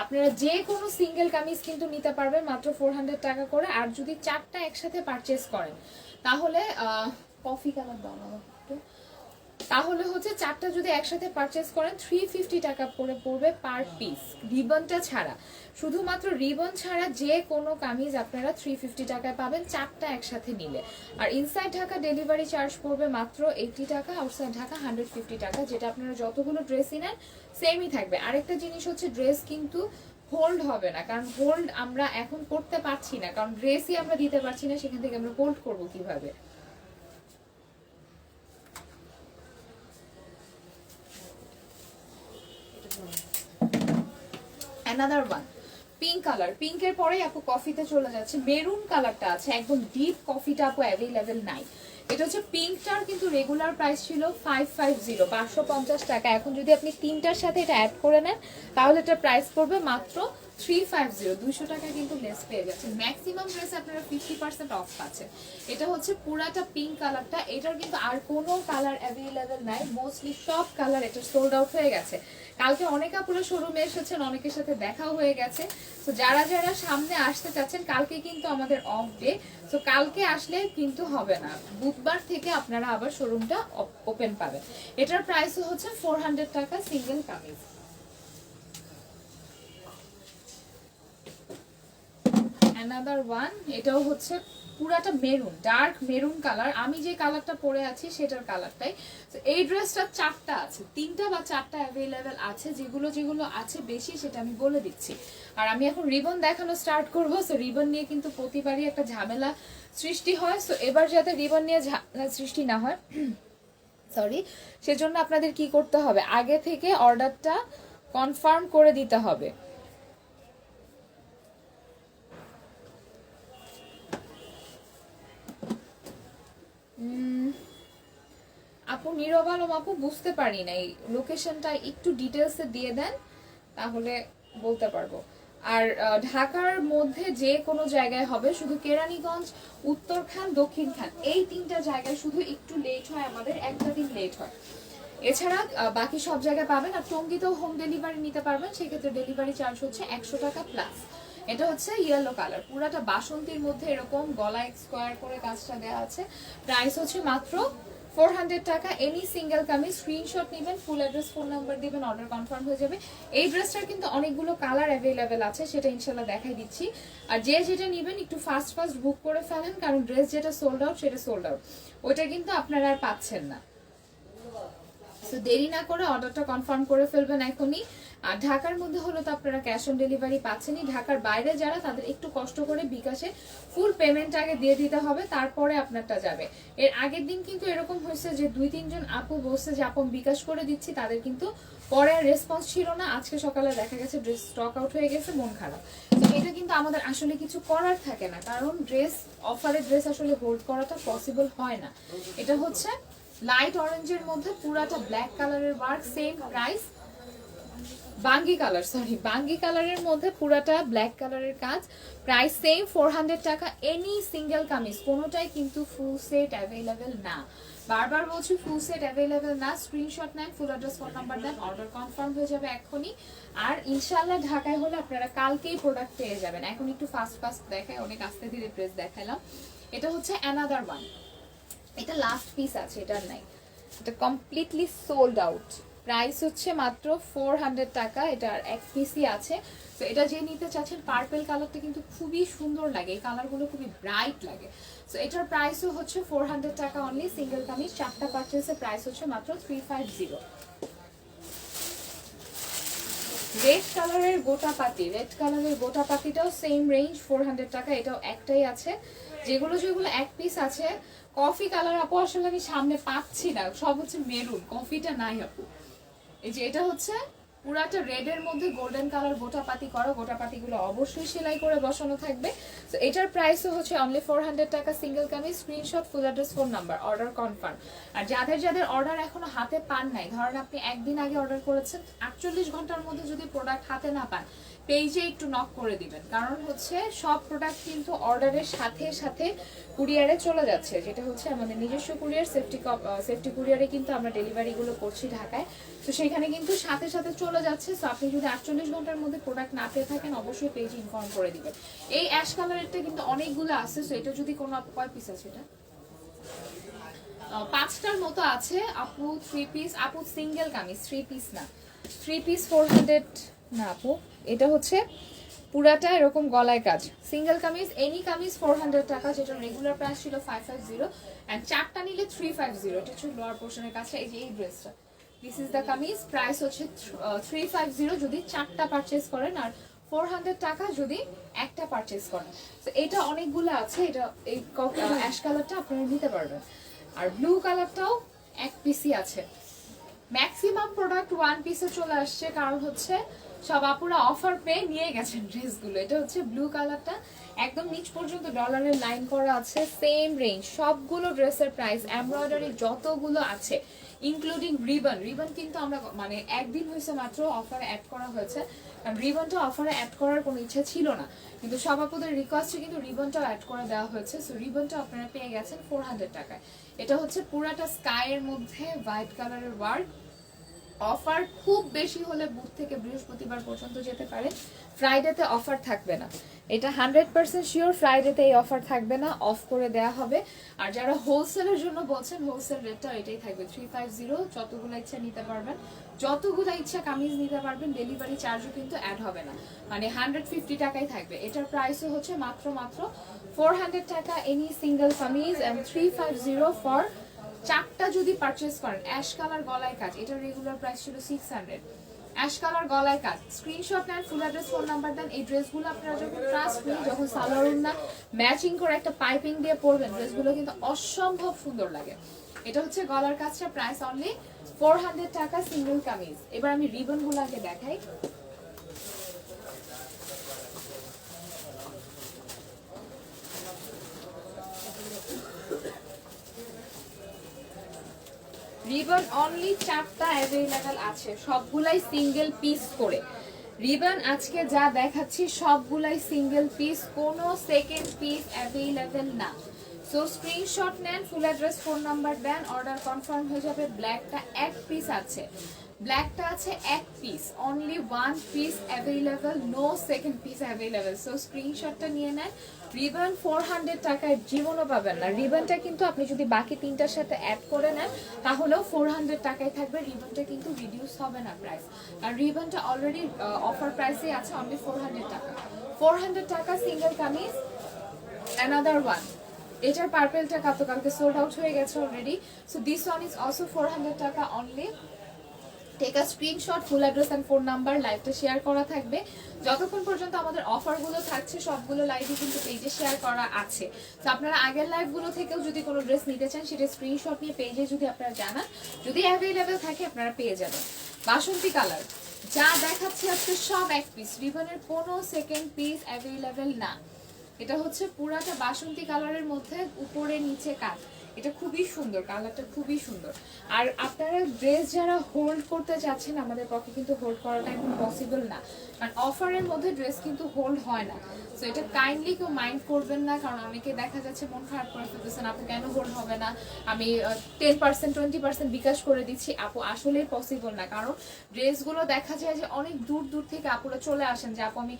আপনারা যে কোনো সিঙ্গেল কামিজ কিন্তু নিতে পারবেন মাত্র 400 টাকা করে। আর যদি চারটা একসাথে পারচেস করেন তাহলে কফি কালার দাও না একটু, তাহলে হচ্ছে চারটা যদি একসাথে পারচেস করেন 350 টাকা করে পড়বে পার পিস, রিবনটা ছাড়া। শুধুমাত্র রিবন ছাড়া যে কোনো কামিজ আপনারা 350 টাকায় পাবেন চারটা একসাথে নিলে। আর ইনসাইড ঢাকা ডেলিভারি চার্জ পড়বে মাত্র 80 টাকা, আউটসাইড ঢাকা 150 টাকা, যেটা আপনারা যতগুলো ড্রেসই নেন সেমই থাকবে। আরেকটা জিনিস হচ্ছে ড্রেস কিন্তু হোল্ড হবে না, কারণ হোল্ড আমরা এখন করতে পারছি না, কারণ ড্রেসই আমরা দিতে পারছি না, সেখান থেকে আমরা হোল্ড করবো কিভাবে। অ্যানাদার ওয়ান পিঙ্ক কালার, পিঙ্কের পরে আপু কফিতে চলে যাচ্ছে, মেরুন কালারটা আছে একদম ডিপ কফিটা আপু অ্যাভেলেবেল নাই। এটা হচ্ছে পিঙ্কটার কিন্তু রেগুলার প্রাইস ছিল 550 550 টাকা। এখন যদি আপনি তিনটার সাথে এটা অ্যাড করে নেন তাহলে এটা প্রাইস পড়বে মাত্র 350, 200 টাকা কিন্তু লেস পেয়ে যাচ্ছেন। ম্যাক্সিমাম ড্রেস আপনারা 50% অফ পাচ্ছেন। এটা হচ্ছে পুরাটা পিঙ্ক কালারটা, এটার কিন্তু আর কোনো কালার অ্যাভেলেবেল নাই, মোস্টলি সব কালার এটা সোল্ড আউট হয়ে গেছে। কালকে অনেক আপুরা শোরুমে এসেছেন, অনেকের সাথে দেখাও হয়ে গেছে। তো যারা যারা সামনে আসতে চাচ্ছেন, কালকে কিন্তু আমাদের অফ ডে, তো কালকে আসলে কিন্তু হবে না, বুধবার থেকে আপনারা আবার শোরুমটা ওপেন পাবেন। এটার প্রাইসও হচ্ছে 400 টাকা সিঙ্গেল কামিজ। অ্যানাদার ওয়ান, এটাও হচ্ছে পুরাটা মেরুন, ডার্ক মেরুন কালার, আমি যে কালারটা পরে আছি সেটার কালারটাই। তো এই ড্রেসটা চারটা আছে, তিনটা বা চারটা অ্যাভেলেবেল আছে, যেগুলো যেগুলো আছে বেশি সেটা আমি বলে দিচ্ছি। আর আমি এখন রিবন দেখানো স্টার্ট করবো, সো রিবন নিয়ে কিন্তু প্রতিবারই একটা ঝামেলা সৃষ্টি হয়, সো এবার যাতে রিবন নিয়ে ঝামেলা সৃষ্টি না হয় সরি, সেজন্য আপনাদের কি করতে হবে, আগে থেকে অর্ডারটা কনফার্ম করে দিতে হবে। আপু নীরব আলম আপু বুঝতে পারি নাই, লোকেশনটা একটু ডিটেলসে দিয়ে দেন তাহলে বলতে পারবো। আর ঢাকার মধ্যে যে কোনো জায়গায় হবে, শুধু কেরানীগঞ্জ, উত্তরখান, দক্ষিণখান এই তিনটা জায়গায় শুধু একটু লেট হয়, আমাদের একটা দিন লেট হয়। এছাড়া বাকি সব জায়গায় পাবেন। আর টঙ্গীতেও হোম ডেলিভারি নিতে পারবেন, সেক্ষেত্রে ডেলিভারি চার্জ হচ্ছে 100 টাকা প্লাস। এটা হচ্ছে ইয়েলো কালার, পুরাটা বাসন্তীর মধ্যে এরকম গলায় স্কোয়ার করে কাজটা দেওয়া আছে, প্রাইস হচ্ছে মাত্র 400 টাকা এনি সিঙ্গেল কামিজ। স্ক্রিনশট নেবেন, ফুল অ্যাড্রেস ফোন নাম্বার দিবেন, অর্ডার কনফার্ম হয়ে যাবে। এই ড্রেসটার কিন্তু অনেকগুলো কালার অ্যাভেলেবেল আছে, সেটা ইনশাল্লাহ দেখাই দিচ্ছি। আর যে যেটা নেবেন একটু ফাস্ট ফাস্ট বুক করে ফেলেন, কারণ ড্রেস যেটা সোল্ড আউট সেটা সোল্ড আউট, ওইটা কিন্তু আপনারা আর পাচ্ছেন না। সো দেরি না করে অর্ডারটা কনফার্ম করে ফেলবেন এখনই। আর ঢাকার মধ্যে হলো তো আপনারা ক্যাশ অন ডেলিভারি পাচ্ছেনই, ঢাকার বাইরে যারা তাদের একটু কষ্ট করে বিকাশে ফুল পেমেন্ট আগে দিয়ে দিতে হবে, তারপরে আপনারটা যাবে। এর আগের দিন কিন্তু এরকম হয়েছে যে 2-3 জন আপু বলছে যে আপু বিকাশ করে দিচ্ছি, তাদের কিন্তু পরে আর রেসপন্স ছিল না, আজকে সকালে দেখা গেছে ড্রেস স্টক আউট হয়ে গেছে, মন খারাপ। তো এটা কিন্তু আমাদের আসলে কিছু করার থাকে না, কারণ ড্রেস অফারের ড্রেস আসলে হোল্ড করাটা পসিবল হয় না। এটা হচ্ছে লাইট অরেঞ্জের মধ্যে পুরাটা ব্ল্যাক কালারের ওয়ার্ক, সেম প্রাইস। বাঙ্গি কালার, সরি বাঙ্গি কালারের মধ্যে পুরাটা ব্ল্যাক কালারের কাজ, প্রাইস সেম 400 টাকা এনি সিঙ্গেল কামিজ। কোনোটাই কিন্তু ফুল সেট অ্যাভেলেবেল না, বারবার বলছি ফুল সেট অ্যাভেলেবেল না। স্ক্রিনশট নেন, ফুল অ্যাড্রেস ফোন নাম্বার দেন, অর্ডার কনফার্ম হয়ে যাবে এখনই। আর ইনশাল্লাহ ঢাকায় হলে আপনারা কালকেই প্রোডাক্ট পেয়ে যাবেন। এখন একটু ফাস্ট ফাস্ট দেখায়, অনেক আস্তে ধীরে ড্রেস দেখালাম। এটা হচ্ছে অ্যানাদার ওয়ান, এটা লাস্ট পিস আছে, এটার নাই, এটা কমপ্লিটলি সোল্ড আউট। প্রাইস হচ্ছে মাত্র 400 টাকা, এটার এক পিসই আছে। তো এটা যে নিতে চাচ্ছেন, পার্পল কালারটা কিন্তু খুবই সুন্দর লাগে, এই কালারগুলো খুবই ব্রাইট লাগে। সো এটার প্রাইসও হচ্ছে 400 টাকা অনলি, সিঙ্গেল কামিজ, চারটা পার্চেসের প্রাইস হচ্ছে মাত্র 350। রেড কালারের গোটা পাতি, রেড কালারের গোটা পাতিটাও সেম রেঞ্জ 400 টাকা, এটাও একটাই আছে। যেগুলো যেগুলো এক পিস আছে, কফি কালার আপু আসলে আমি সামনে পাচ্ছি না, সব হচ্ছে মেরুন, কফিটা নাই আপু। এই যে এটা হচ্ছে পুরাটা রেডের মধ্যে গোল্ডেন কালার গোটাপাতি করা, গোটাপাতিগুলো অবশ্যই সেলাই করে বসানো থাকবে। তো এটার প্রাইসও হচ্ছে অনলি 400 টাকা single kameez, screenshot, full address, phone number, order confirm. আর যাদের যাদের অর্ডার এখনো হাতে পান নাই, ধরেন আপনি একদিন আগে অর্ডার করেছেন, 48 ঘন্টার মধ্যে যদি প্রোডাক্ট হাতে না পান, পেজে একটু নক করে দিবেন, কারণ হচ্ছে সব প্রোডাক্ট কিন্তু অর্ডারের সাথে সাথে কুরিয়ারে চলে যাচ্ছে, যেটা হচ্ছে আমাদের নিজস্ব কুরিয়ার সেফটি কুরিয়ারে কিন্তু আমরা ডেলিভারিগুলো করছি ঢাকায়। তো সেখানে কিন্তু সাথে সাথে চলে যাচ্ছে। সো আপনি যদি 48 ঘন্টার মধ্যে প্রোডাক্ট না পেয়ে থাকেন, অবশ্যই পেজে ইনফর্ম করে দিবেন। এই অ্যাশ কালারেরটা কিন্তু অনেকগুলো আছে। সো এটা যদি কোনো কয় পিস আছে, এটা 5টার মতো আছে আপু। 3 পিস আপু, সিঙ্গেল কামিজ 3 পিস না, 3 পিস 400 না আপু, এটা হচ্ছে পুরাটা এরকম গলায় কাজ সিঙ্গেল কামিজ। এনি কামিজ 400 টাকা, যেটা রেগুলার প্রাইস ছিল 550 এন্ড 4টা নিলে 350। এটা হচ্ছে লোয়ার পোর্শনের কাজটা। এই যে এই ড্রেসটা, this is the kameez, price হচ্ছে 350 যদি 4টা পারচেজ করেন, আর 400 টাকা যদি একটা পারচেজ করেন। তো এটা অনেকগুলো আছে। এটা এই অ্যাশ কালারটা আপনারা নিতে পারবেন, আর ব্লু কালারটাও এক পিসই আছে। ম্যাক্সিমাম প্রোডাক্ট 1 পিসে চলে আসছে, কারণ হচ্ছে সব আপুরা অফার পেয়ে নিয়ে গেছেন ড্রেসগুলো। এটা হচ্ছে ব্লু কালারটা, একদম নিচ পর্যন্ত ডলারের লাইন করা আছে, সেম রেঞ্জ সবগুলো ড্রেসের প্রাইস। এমব্রয়ডারি যতগুলো আছে ইনক্লুডিং রিবন, রিবন কিন্তু আমরা মানে একদিন হয়েছে মাত্র অফারে অ্যাড করা হয়েছে, কারণ রিবনটা অফারে অ্যাড করার কোনো ইচ্ছা ছিল না, কিন্তু সব আপুদের রিকোয়েস্টে কিন্তু রিবনটাও অ্যাড করে দেওয়া হয়েছে। সো রিবনটা আপনারা পেয়ে গেছেন 400 টাকায়। এটা হচ্ছে পুরাটা স্কাইয়ের মধ্যে হোয়াইট কালারের ওয়ার্ক। অফার খুব বেশি হলে বুধ থেকে বৃহস্পতিবার পর্যন্ত যেতে পারে, ফ্রাইডেতে অফার থাকবে না। এটা 100% শিওর, ফ্রাইডেতে এই অফার থাকবে না, অফ করে দেয়া হবে। আর যারা হোলসেলের জন্য বলছেন, হোলসেল রেটটা এটাই থাকবে 350। যতগুলো ইচ্ছা নিতে পারবেন, যতগুলো ইচ্ছা কামিজ নিতে পারবেন, ডেলিভারি চার্জও কিন্তু অ্যাড হবে না, মানে 150 টাকাই থাকবে। এটার প্রাইসও হচ্ছে মাত্র 400 টাকা any single kameez, and 350 for 4টা যদি পারচেজ করেন। অ্যাশ কালার গলায় কাজ, এটার রেগুলার প্রাইস ছিল 600। অ্যাশ কালার গলায় কাজ, স্ক্রিনশট নেন, ফুল অ্যাড্রেস, ফোন নাম্বার দেন। এই ড্রেসগুলো আপনারা যখন ট্রাস্ট নিয়ে যখন সালোয়ার না ম্যাচিং করে একটা পাইপিং দিয়ে পরবেন, ড্রেসগুলো কিন্তু অসম্ভব সুন্দর লাগে। এটা হচ্ছে গলার কাজটা, প্রাইস অনলি 400 টাকা সিঙ্গেল কামিজ। এবার আমি রিবনগুলো আগে দেখাই। রিবন অনলি 4টা অ্যাভেলেবেল আছে, সবগুলাই সিঙ্গেল পিস করে। রিবন আজকে যা দেখাচ্ছি সবগুলাই সিঙ্গেল পিস, কোনো সেকেন্ড পিস অ্যাভেলেবেল না। সো স্ক্রিনশট নেন, ফুল অ্যাড্রেস, ফোন নাম্বার দেন, অর্ডার কনফার্ম হয়ে যাবে। ব্ল্যাকটা এক পিস আছে, ব্ল্যাকটা আছে এক piece, only 1 piece available, no second piece available. So স্ক্রিনশটটা নিয়ে নেন। রিবন 400 টাকায় জীবনও পাবেন না। রিবনটা কিন্তু আপনি যদি বাকি 3টার সাথে অ্যাড করে নেন, তাহলেও 400 টাকায় থাকবে। রিবনটা কিন্তু রিডিউস হবে না প্রাইস, আর রিবনটা অলরেডি অফার প্রাইসে আছে, অনলি 400 টাকা। 400 টাকা সিঙ্গেল কামিজ। অ্যানাদার ওয়ান, এটার পার্পেলটা গতকালকে সোল্ড আউট হয়ে গেছে already. So this one is also 400 টাকা only. Take a screenshot, full address and phone number, লাইভটা শেয়ার করা থাকবে। যতক্ষণ পর্যন্ত আমাদের অফারগুলো থাকছে, সবগুলো লাইভই কিন্তু পেজে শেয়ার করা আছে। তো আপনারা আগের লাইভগুলো থেকেও যদি কোনো ড্রেস নিতে চান, সেটা স্ক্রিনশট নিয়ে পেজে যদি আপনারা জানান, যদি অ্যাভেলেবেল থাকে আপনারা পেয়ে যাবেন। বাসন্তী কালার যা দেখাচ্ছি আজকে সব এক পিস, রিবনের কোনো সেকেন্ড পিস অ্যাভেলেবেল না। এটা হচ্ছে পুরাটা বাসন্তী কালারের মধ্যে উপরে নিচে কাজ। এটা খুবই সুন্দর, কালারটা খুবই সুন্দর। আর আপনারা ড্রেস যারা হোল্ড করতে চাচ্ছেন, আমাদের পক্ষে কিন্তু হোল্ড করাটা এখন পসিবল না, কারণ অফারের মধ্যে ড্রেস কিন্তু হোল্ড হয় না। সো এটা কাইন্ডলি কেউ মাইন্ড করবেন না, কারণ অনেকে দেখা যাচ্ছে মন খারাপ করে ফেলতেছেন, আপু কেন হোল্ড হবে না, আমি 10% 20% বিকাশ করে দিচ্ছি। আপু আসলেই পসিবল না, কারণ ড্রেসগুলো দেখা যায় যে অনেক দূর দূর থেকে আপুরা চলে আসেন, যে আপু আমি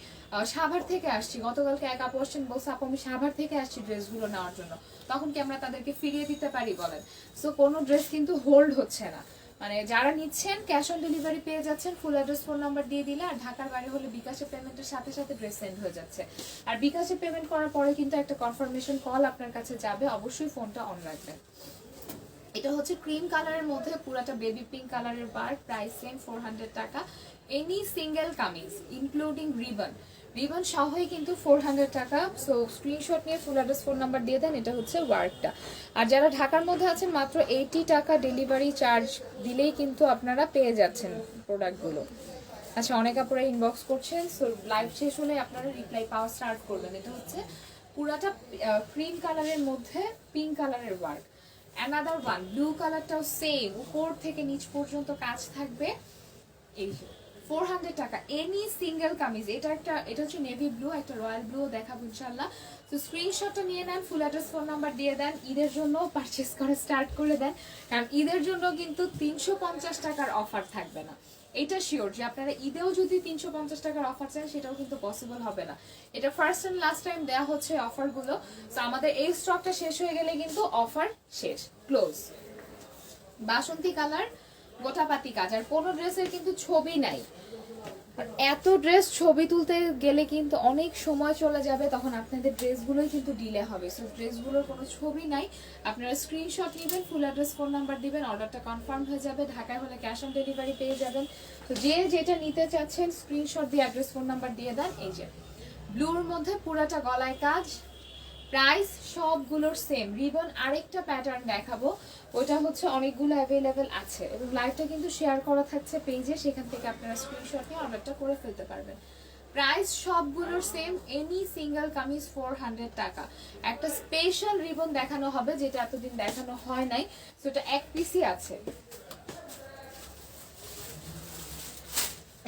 সাভার থেকে আসছি। গতকালকে এক আপু আসছেন, বলছে আপু আমি সাভার থেকে আসছি ড্রেসগুলো নেওয়ার জন্য। তখন কি আমরা তাদেরকে ফিরিয়ে দিতে পারি বলেন? সো কোনো ড্রেস কিন্তু হোল্ড হচ্ছে না। মানে যারা নিচ্ছেন ক্যাশ অন ডেলিভারি পেয়ে যাচ্ছেন, ফুল অ্যাড্রেস, ফোন নাম্বার দিয়ে দিলে, আর ঢাকার বাইরে হলে বিকাশে পেমেন্টের সাথে সাথে ড্রেস সেন্ড হয়ে যাচ্ছে। আর বিকাশে পেমেন্ট করার পরে কিন্তু একটা কনফার্মেশন কল আপনার কাছে যাবে, অবশ্যই ফোনটা অন রাখবেন। এটা হচ্ছে ক্রিম কালারের মধ্যে পুরাটা বেবি পিঙ্ক কালারের বার, প্রাইস সেম 400 টাকা any single kameez including ribbon. Ribbon সহই কিন্তু 400 টাকা। সো স্ক্রিনশট নিয়ে ফুল অ্যাড্রেস, ফোন নাম্বার দিয়ে দেন। এটা হচ্ছে ওয়ার্কটা। আর যারা ঢাকার মধ্যে আছেন, মাত্র 80 টাকা ডেলিভারি চার্জ দিলেই কিন্তু আপনারা পেয়ে যাচ্ছেন প্রোডাক্টগুলো। আচ্ছা, অনেক আপুরা ইনবক্স করছেন, সো লাইভ শেষ হলে আপনারা রিপ্লাই পাওয়া স্টার্ট করবেন। এটা হচ্ছে পুরাটা ক্রিম কালারের মধ্যে পিঙ্ক কালারের ওয়ার্ক। অ্যানাদার ওয়ান ব্লু কালারটাও সেম, উপর থেকে নিচ পর্যন্ত কাজ থাকবে। এই 400 টাকা এনি সিঙ্গেল কামিজ। এটা হচ্ছে নেভি ব্লু, একটা রয়্যাল ব্লু দেখাবো ইনশাল্লাহ। তো স্ক্রিনশটটা নিয়ে নেন, ফুল অ্যাড্রেস ফোন নাম্বার দিয়ে দেন, ঈদের জন্য পারচেস করা স্টার্ট করে দেন, কারণ ঈদের জন্য কিন্তু 350 টাকার অফার থাকবে না। এটা শিওর যে আপনারা ঈদেও যদি 350 টাকার অফার চান সেটাও কিন্তু পসিবল হবে না। এটা ফার্স্ট এন্ড লাস্ট টাইম দেওয়া হচ্ছে অফারগুলো। তো আমাদের এই স্টকটা শেষ হয়ে গেলে কিন্তু অফার শেষ, ক্লোজ। বাসন্তী কালার, গোটাপাতি কাজ, আর কোনো ড্রেসের কিন্তু ছবি নাই। আর এত ড্রেস ছবি তুলতে গেলে কিন্তু অনেক সময় চলে যাবে, তখন আপনাদের ড্রেসগুলোই কিন্তু ডিলে হবে। সো ড্রেসগুলোর কোনো ছবি নাই, আপনারা স্ক্রিনশট নেবেন, ফুল অ্যাড্রেস ফোন নাম্বার দিবেন, অর্ডারটা কনফার্ম হয়ে যাবে। ঢাকায় হলে ক্যাশ অন ডেলিভারি পেয়ে যাবেন। তো যে যেটা নিতে চাচ্ছেন স্ক্রিনশট দিয়ে অ্যাড্রেস ফোন নাম্বার দিয়ে দেন। এই যে ব্লুর মধ্যে পুরাটা গলায় কাজ, প্রাইস সবগুলোর সেম। রিবন আরেকটা প্যাটার্ন দেখাবো, ওটা হচ্ছে অনেকগুলো অ্যাভেলেবেল আছে, এবং লাইভটা কিন্তু শেয়ার করা থাকছে পেজে, সেখান থেকে আপনারা স্ক্রিনশট নিয়ে অর্ডারটা করে ফেলতে পারবেন। প্রাইস সবগুলোর সেম, এনি সিঙ্গেল কামিজ 400 টাকা। একটা স্পেশাল রিবন দেখানো হবে যেটা এতদিন দেখানো হয় নাই, সেটা এক পিসই আছে।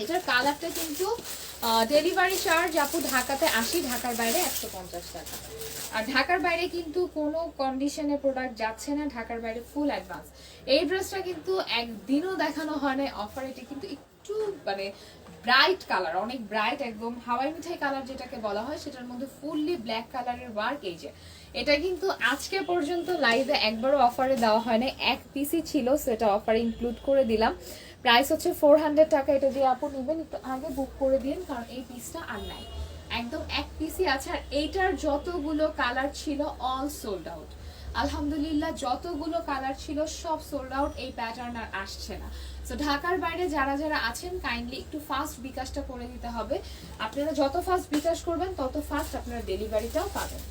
এটার কালারটা কিন্তু ডেলিভারি চার্জ আপু ঢাকাতে 80, ঢাকার বাইরে 150 টাকা। আর ঢাকার বাইরে কিন্তু কোনো কন্ডিশনে প্রোডাক্ট যাচ্ছে না, ঢাকার বাইরে ফুল অ্যাডভান্স। এই ড্রেসটা কিন্তু একদিনও দেখানো হয় না অফার, এটা কিন্তু একটু মানে ব্রাইট কালার, অনেক ব্রাইট, একদম হাওয়াই মিঠাই কালার যেটাকে বলা হয়, সেটার মধ্যে ফুললি ব্ল্যাক কালারের ওয়ার্ক। এই যে এটা কিন্তু আজকে পর্যন্ত লাইভে একবারও অফারে দেওয়া হয় না, এক পিসই ছিল, সেটা অফারে ইনক্লুড করে দিলাম। প্রাইস হচ্ছে 400 টাকা। এটা দিয়ে আপু নেবেন একটু আগে বুক করে দিন, কারণ এই পিসটা আর নাই, একদম এক পিসই আছে। আর এইটার যতগুলো কালার ছিল অল সোল্ড আউট, আলহামদুলিল্লাহ যতগুলো কালার ছিল সব সোল্ড আউট, এই প্যাটার্ন আর আসছে না। তো ঢাকার বাইরে যারা যারা আছেন কাইন্ডলি একটু ফাস্ট বিকাশটা করে দিতে হবে। আপনারা যত ফাস্ট বিকাশ করবেন তত ফাস্ট আপনারা ডেলিভারিটাও পাবেন।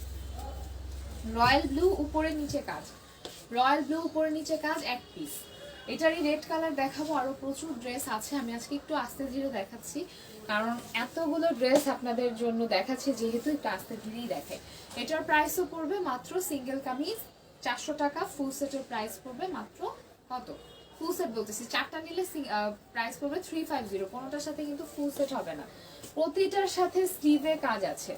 রয়্যাল ব্লু উপরে নিচে কাজ, রয়্যাল ব্লু উপরে নিচে কাজ, এক পিস। এটারই রেড কালার দেখাবো, আরো প্রচুর ড্রেস আছে, আমি আজকে একটু আস্তে ধীরে দেখাচ্ছি, কারণ এতগুলো ড্রেস আপনাদের জন্য দেখাচ্ছি যেহেতু একটু আস্তে ধীরেই দেখে। এটার প্রাইসও পড়বে মাত্র সিঙ্গেল কামিজ 400 টাকা, ফুল সেটের প্রাইস পড়বে মাত্র কত, ফুল সেট বলতেছি, চারটা নিলে প্রাইস পড়বে 350। কোনোটার সাথে কিন্তু ফুল সেট হবে না, প্রতিটার সাথে স্লিভে কাজ আছে,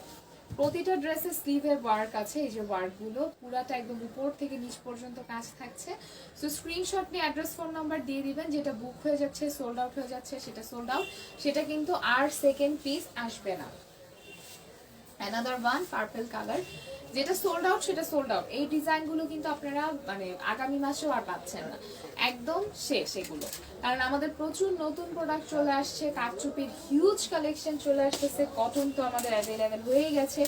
প্রতিটা ড্রেসের স্লিভের ওয়ার্ক আছে। এই যে ওয়ার্কগুলো পুরাটা একদম উপর থেকে নিচ পর্যন্ত কাজ থাকছে। সো স্ক্রিনশট নিয়ে অ্যাড্রেস ফোন নাম্বার দিয়ে দিবেন, যেটা বুক হয়ে যাচ্ছে সোল্ড আউট হয়ে যাচ্ছে সেটা সোল্ড আউট, সেটা কিন্তু আর সেকেন্ড পিস আসবে না। অ্যানাদার ওয়ান পার্পল কালার, যেটা সোল্ড আউট সেটা সোল্ড আউট। এই ডিজাইনগুলো কিন্তু আপনারা মানে আগামী মাসেও আর পাচ্ছেন না, একদম শেষ এগুলো, কারণ আমাদের প্রচুর নতুন প্রোডাক্ট চলে আসছে, কারচুপির হিউজ কালেকশন চলে আসতেছে, কটন তো আমাদের অ্যাভেলেবেল হয়ে গেছে,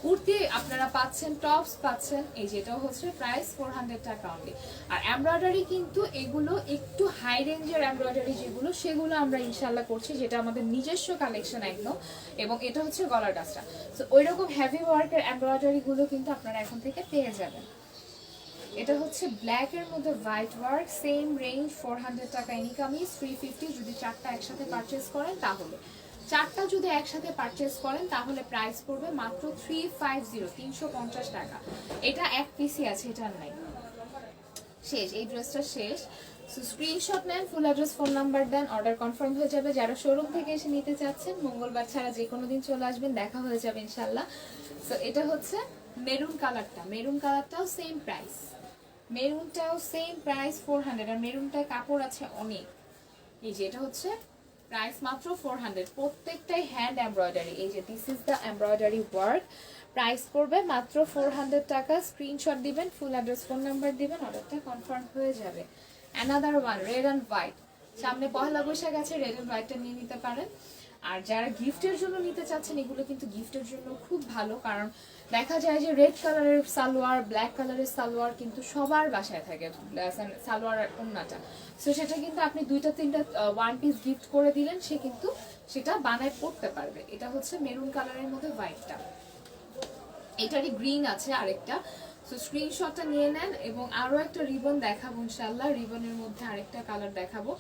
কুর্তি আপনারা পাচ্ছেন, টপস পাচ্ছেন। এই যেটাও হচ্ছে প্রাইস 400 টাকা অনলি। আর এমব্রয়ডারি কিন্তু এগুলো একটু হাই রেঞ্জের এমব্রয়ডারি যেগুলো, সেগুলো আমরা ইনশাল্লাহ করছি, যেটা আমাদের নিজস্ব কালেকশন একদম, এবং এটা হচ্ছে গলার কাজটা। সো ওই রকম হেভি ওয়ার্কের এমব্রয়ডারি গুলো কিন্তু আপনারা এখন থেকে পেয়ে যাবেন। এটা হচ্ছে ব্ল্যাক এর মধ্যে হোয়াইট ওয়ার্ক, সেম রেঞ্জ 400 টাকা এনি কামিজ, 350 যদি চারটা একসাথে পারচেজ করেন তাহলে, চারটা যদি একসাথে পারচেজ করেন তাহলে প্রাইস পড়বে মাত্র 350 টাকা। এটা এক পিসি আছে, এটা নাই, শেষ, এই ড্রেসটা শেষ। সো স্ক্রিনশট নেন, ফুল অ্যাড্রেস ফোন নাম্বার দেন, অর্ডার কনফার্ম হয়ে যাবে। যারা শোরুম থেকে এসে নিতে চাচ্ছেন মঙ্গলবার ছাড়া যে কোনো দিন চলে আসবেন, দেখা হয়ে যাবে ইনশাল্লাহ। সো এটা হচ্ছে মেরুন কালারটা, মেরুন কালারটাও সেম প্রাইস, মেরুনটাও সেম প্রাইস 400। আর মেরুনটায় কাপড় আছে অনেক। এই যে এটা হচ্ছে প্রাইস মাত্র 400, প্রত্যেকটাই হ্যান্ড এমব্রয়ডারি। এই যে this is the embroidery work, price পড়বে মাত্র 400 টাকা। স্ক্রিনশট দিবেন, ফুল অ্যাড্রেস ফোন নাম্বার দিবেন, অর্ডারটা কনফার্ম হয়ে যাবে। Another one red and white, সামনে পহেলা বৈশাখ আছে, রেড অ্যান্ড হোয়াইটটা নিয়ে নিতে পারেন। আর যারা গিফটের জন্য নিতে চাচ্ছেন এগুলো কিন্তু গিফটের জন্য খুব ভালো, কারণ দেখা যায় যে রেড কালারের সালোয়ার, ব্ল্যাক কালারের সালোয়ার কিন্তু সবার বাসায় থাকে, সালোয়ার আর ওন্নাটা। সো সেটা কিন্তু আপনি দুইটা তিনটা ওয়ান পিস গিফট করে দিলেন, সে কিন্তু সেটা বানায় পড়তে পারবে। এটা হচ্ছে মেরুন কালারের মধ্যে হোয়াইটটা, এটারই গ্রিন আছে আরেকটা। সো স্ক্রিনশটটা নিয়ে নেন। এবং আরো একটা রিবন দেখাবো ইনশাআল্লাহ, রিবনের মধ্যে আরেকটা কালার দেখাবো।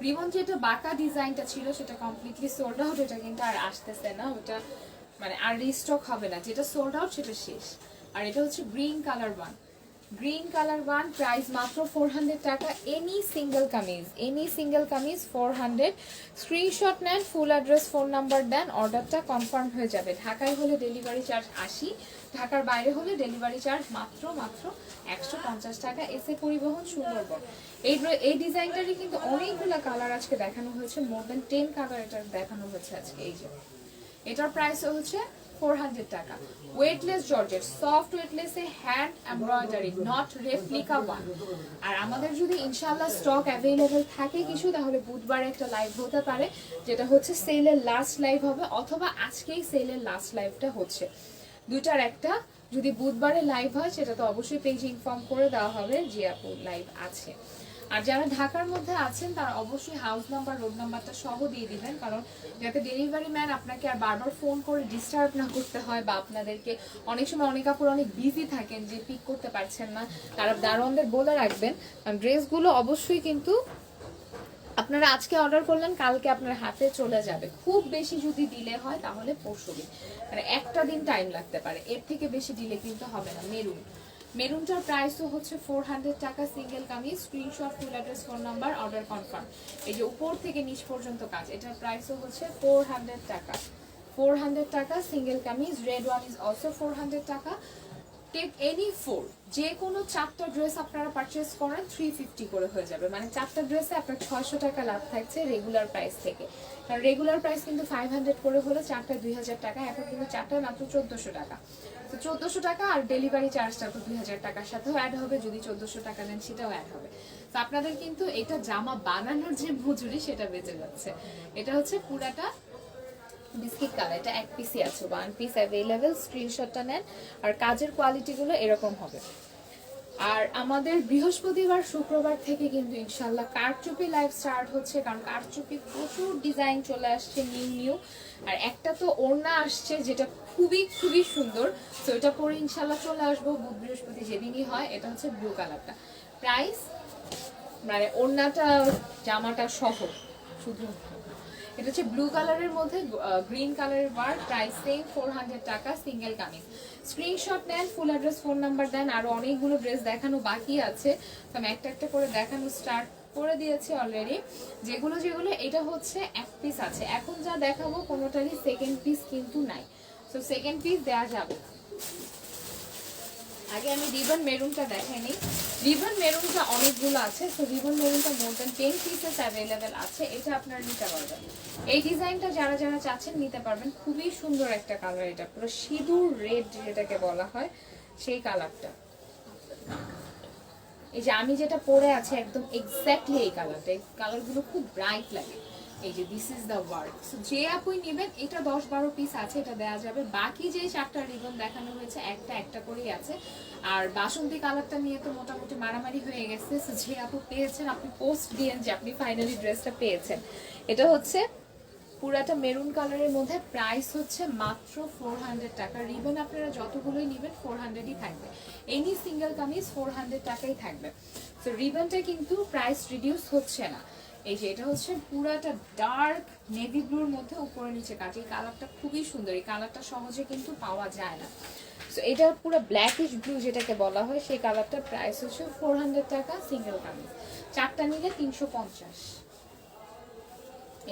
রিবন যেটা বাঁকা ডিজাইনটা ছিল সেটা কমপ্লিটলি সোল্ড আউট, এটা কিন্তু আর আসতেছে না, ওটা মানে আর রিস্টক হবে না, যেটা সোল্ড আউট সেটা শেষ। আর এটা হচ্ছে green colour one, green colour one, price মাত্র 400 টাকা। Any single kameez 400। স্ক্রিনশট নেন, ফুল অ্যাড্রেস ফোন নাম্বার দেন, অর্ডারটা কনফার্ম হয়ে যাবে। ঢাকায় হলে ডেলিভারি চার্জ 80, ঢাকার বাইরে হলে ডেলিভারি চার্জ মাত্র 150 টাকা। এসে পরিবহন সুন্দরবন। এই ডিজাইনটারই কিন্তু অনেকগুলো কালার আজকে দেখানো হয়েছে, মোর দ্যান 10 কালার এটা দেখানো হয়েছে আজকে। এই যে এটার প্রাইস হচ্ছে 400 টাকা। ওয়েটলেস জর্জেট, সফট ওয়েটলেসে hand embroidery, not replica one. আর আমাদের যদি ইনশাআল্লাহ স্টক অ্যাভেলেবল থাকে কিছু, তাহলে বুধবারে একটা লাইভ হতে পারে, যেটা হচ্ছে সেলের লাস্ট লাইভ হবে, অথবা আজকেই সেলের লাস্ট লাইভটা হচ্ছে, দুইটার একটা। যদি বুধবারে লাইভ হয় সেটা তো অবশ্যই পেজে ইনফর্ম করে দেওয়া হবে যে আপু লাইভ আছে। আর যারা ঢাকার মধ্যে আছেন তারা অবশ্যই হাউস নাম্বার, রোড নাম্বারটা সহ দিয়ে দিবেন, কারণ যাতে ডেলিভারি ম্যান আপনাকে আর বারবার ফোন করে ডিস্টার্ব না করতে হয়, বা আপনাদেরকে অনেক সময় অনেক আপুর অনেক বিজি থাকেন যে পিক করতে পারছেন না, তারা দারোয়ানদের বলে রাখবেন। কারণ ড্রেসগুলো অবশ্যই কিন্তু আপনারা আজকে অর্ডার করলেন, কালকে আপনার হাতে চলে যাবে। খুব বেশি যদি ডিলে হয় তাহলে পরশুদিন, মানে একটা দিন টাইম লাগতে পারে, এর থেকে বেশি ডিলে কিন্তু হবে না। মেরুনটার প্রাইসও হচ্ছে 400 টাকা single kameez. Screenshot, full address, phone number, order confirm. এই যে উপর থেকে নিচ পর্যন্ত কাজ, এটার প্রাইসও হচ্ছে 400 টাকা। 400 টাকা single kameez. Red one is also 400 টাকা। টেক এনি 4, যে কোনো 4টা ড্রেস আপনারা পারচেস করেন 350 করে হয়ে যাবে, মানে 4টা ড্রেসে আপনার 600 টাকা লাভ থাকছে রেগুলার প্রাইস থেকে। কারণ রেগুলার প্রাইস কিন্তু 500 করে হলে 4টা 2000 টাকা, এখন কিন্তু 4টা মাত্র 1400 টাকা। তো 1400 টাকা আর ডেলিভারি চার্জটা তো 2000 টাকার সাথেও অ্যাড হবে, যদি 1400 টাকা নেন সেটাও অ্যাড হবে। তো আপনাদের কিন্তু এটা জামা বানানোর যে মজুরি সেটা বেঁচে যাচ্ছে। এটা হচ্ছে পুরাটা বিস্কিট কালার, এটা এক পিসই আছে, ওয়ান পিস অ্যাভেলেবেল। স্ক্রিনশটটা নেন। আর কাজের কোয়ালিটিগুলো এরকম হবে। আর আমাদের বৃহস্পতিবার শুক্রবার থেকে কিন্তু ইনশাল্লাহ কারচুপি লাইভ স্টার্ট হচ্ছে, কারণ কারচুপি প্রচুর ডিজাইন চলে আসছে নিউ। আর একটা তো ওড়না আসছে যেটা খুবই খুবই সুন্দর, তো এটা পরে ইনশাল্লাহ চলে আসবো বুধ বৃহস্পতি যেদিনই হয়। এটা হচ্ছে ব্লু কালারটা, প্রাইস মানে ওড়নাটা জামাটা সহ শুধু। এটা হচ্ছে ব্লু কালারের মধ্যে গ্রিন কালারের ওয়ার্ক, প্রাইস সেম 400 টাকা সিঙ্গেল কামিজ। স্ক্রিনশট নেন, ফুল অ্যাড্রেস, ফোন নাম্বার দেন। আরো অনেকগুলো ড্রেস দেখানো বাকি আছে, তো আমি একটা একটা করে দেখানো স্টার্ট করে দিয়েছি অলরেডি। যেগুলো এটা হচ্ছে এক পিস আছে, এখন যা দেখাবো কোনোটারই সেকেন্ড পিস কিন্তু নাই, তো সেকেন্ড পিস দেওয়া যাবে। আগে আমি রিবন মেরুনটা দেখাই নিই। রিবন মেরুনটা অনেকগুলো আছে, তো রিবন মেরুনটা মোর দ্যান 10 পিসেস অ্যাভেলেবেল আছে, এটা আপনারা নিতে পারবেন। এই ডিজাইনটা যারা যারা চাচ্ছেন নিতে পারবেন, খুবই সুন্দর একটা কালার, এটা পুরো সিঁদুর রেড যেটাকে বলা হয় সেই কালারটা। এই যে আমি যেটা পরে আছি একদম এক্স্যাক্টলি এই কালারটা, এই কালারগুলো খুব ব্রাইট লাগে। এই যে this is the work. So যে আপুই নেবেন, এটা 10-12 পিস আছে, এটা দেওয়া যাবে। বাকি যে 4টা রিবন দেখানো হয়েছে একটা একটা করেই আছে। আর বাসন্তী কালারটা নিয়ে তো মোটামুটি মারামারি হয়ে গেছে, সো যে আপু পেয়েছেন আপনি পোস্ট দিয়েন যে আপনি ফাইনালি ড্রেসটা পেয়েছেন। এটা হচ্ছে পুরাটা মেরুন কালারের মধ্যে, প্রাইস হচ্ছে মাত্র 400 টাকা। রিবন আপনারা যতগুলোই নেবেন 400ই থাকবে, এনি সিঙ্গেল কামিজ 400 টাকাই থাকবে। তো রিবনটা কিন্তু প্রাইস রিডিউস হচ্ছে না। এই যে এটা হচ্ছে পুরাটা ডার্ক নেভি ব্লুর মধ্যে উপরে নিচে কাজ, এই কালারটা খুবই সুন্দর, এই কালারটা সহজে কিন্তু পাওয়া যায় না। তো এটা পুরো ব্ল্যাকিশ ব্লু যেটাকে বলা হয় সেই কালারটার প্রাইস হচ্ছে 400 টাকা সিঙ্গেল কামিজ, 4টা নিলে 350।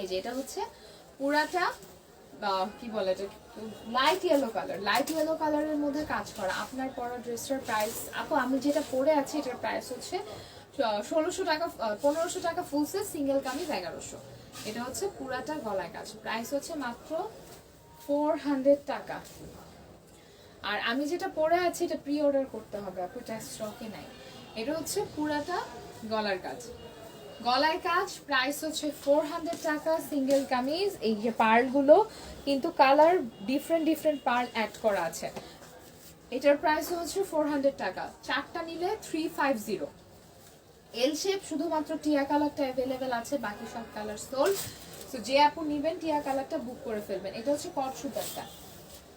এই যে এটা হচ্ছে পুরাটা কি বলে এটা, লাইট ইয়েলো কালারের মধ্যে কাজ করা আপনার পরা ড্রেসটার প্রাইস। আপু আমি যেটা পরে আছি এটার প্রাইস হচ্ছে 1600 টাকা, 1500 টাকা ফুল সেট, সিঙ্গেল কামিজ 1100। এটা হচ্ছে পুরাটা গলায় কাজ, প্রাইস হচ্ছে মাত্র 400 টাকা। আর আমি যেটা পরে আছি এটা প্রি অর্ডার করতে হবে আপু, এটা স্টকে নাই। এটা হচ্ছে পুরাটা গলার কাজ, গলায় কাজ, প্রাইস হচ্ছে 400 টাকা সিঙ্গেল কামিজ। এই যে পার্লগুলো কিন্তু কালার ডিফারেন্ট পার্ল অ্যাড করা আছে, এটার প্রাইস হচ্ছে 400 টাকা, 4টা নিলে 350। এল শেপ শুধুমাত্র টিয়া কালারটা অ্যাভেলেবেল আছে, বাকি সব কালার সোল্ড। তো যে আপু নিবেন টিয়া কালারটা বুক করে ফেলবেন। এটা হচ্ছে কট সুতারটা,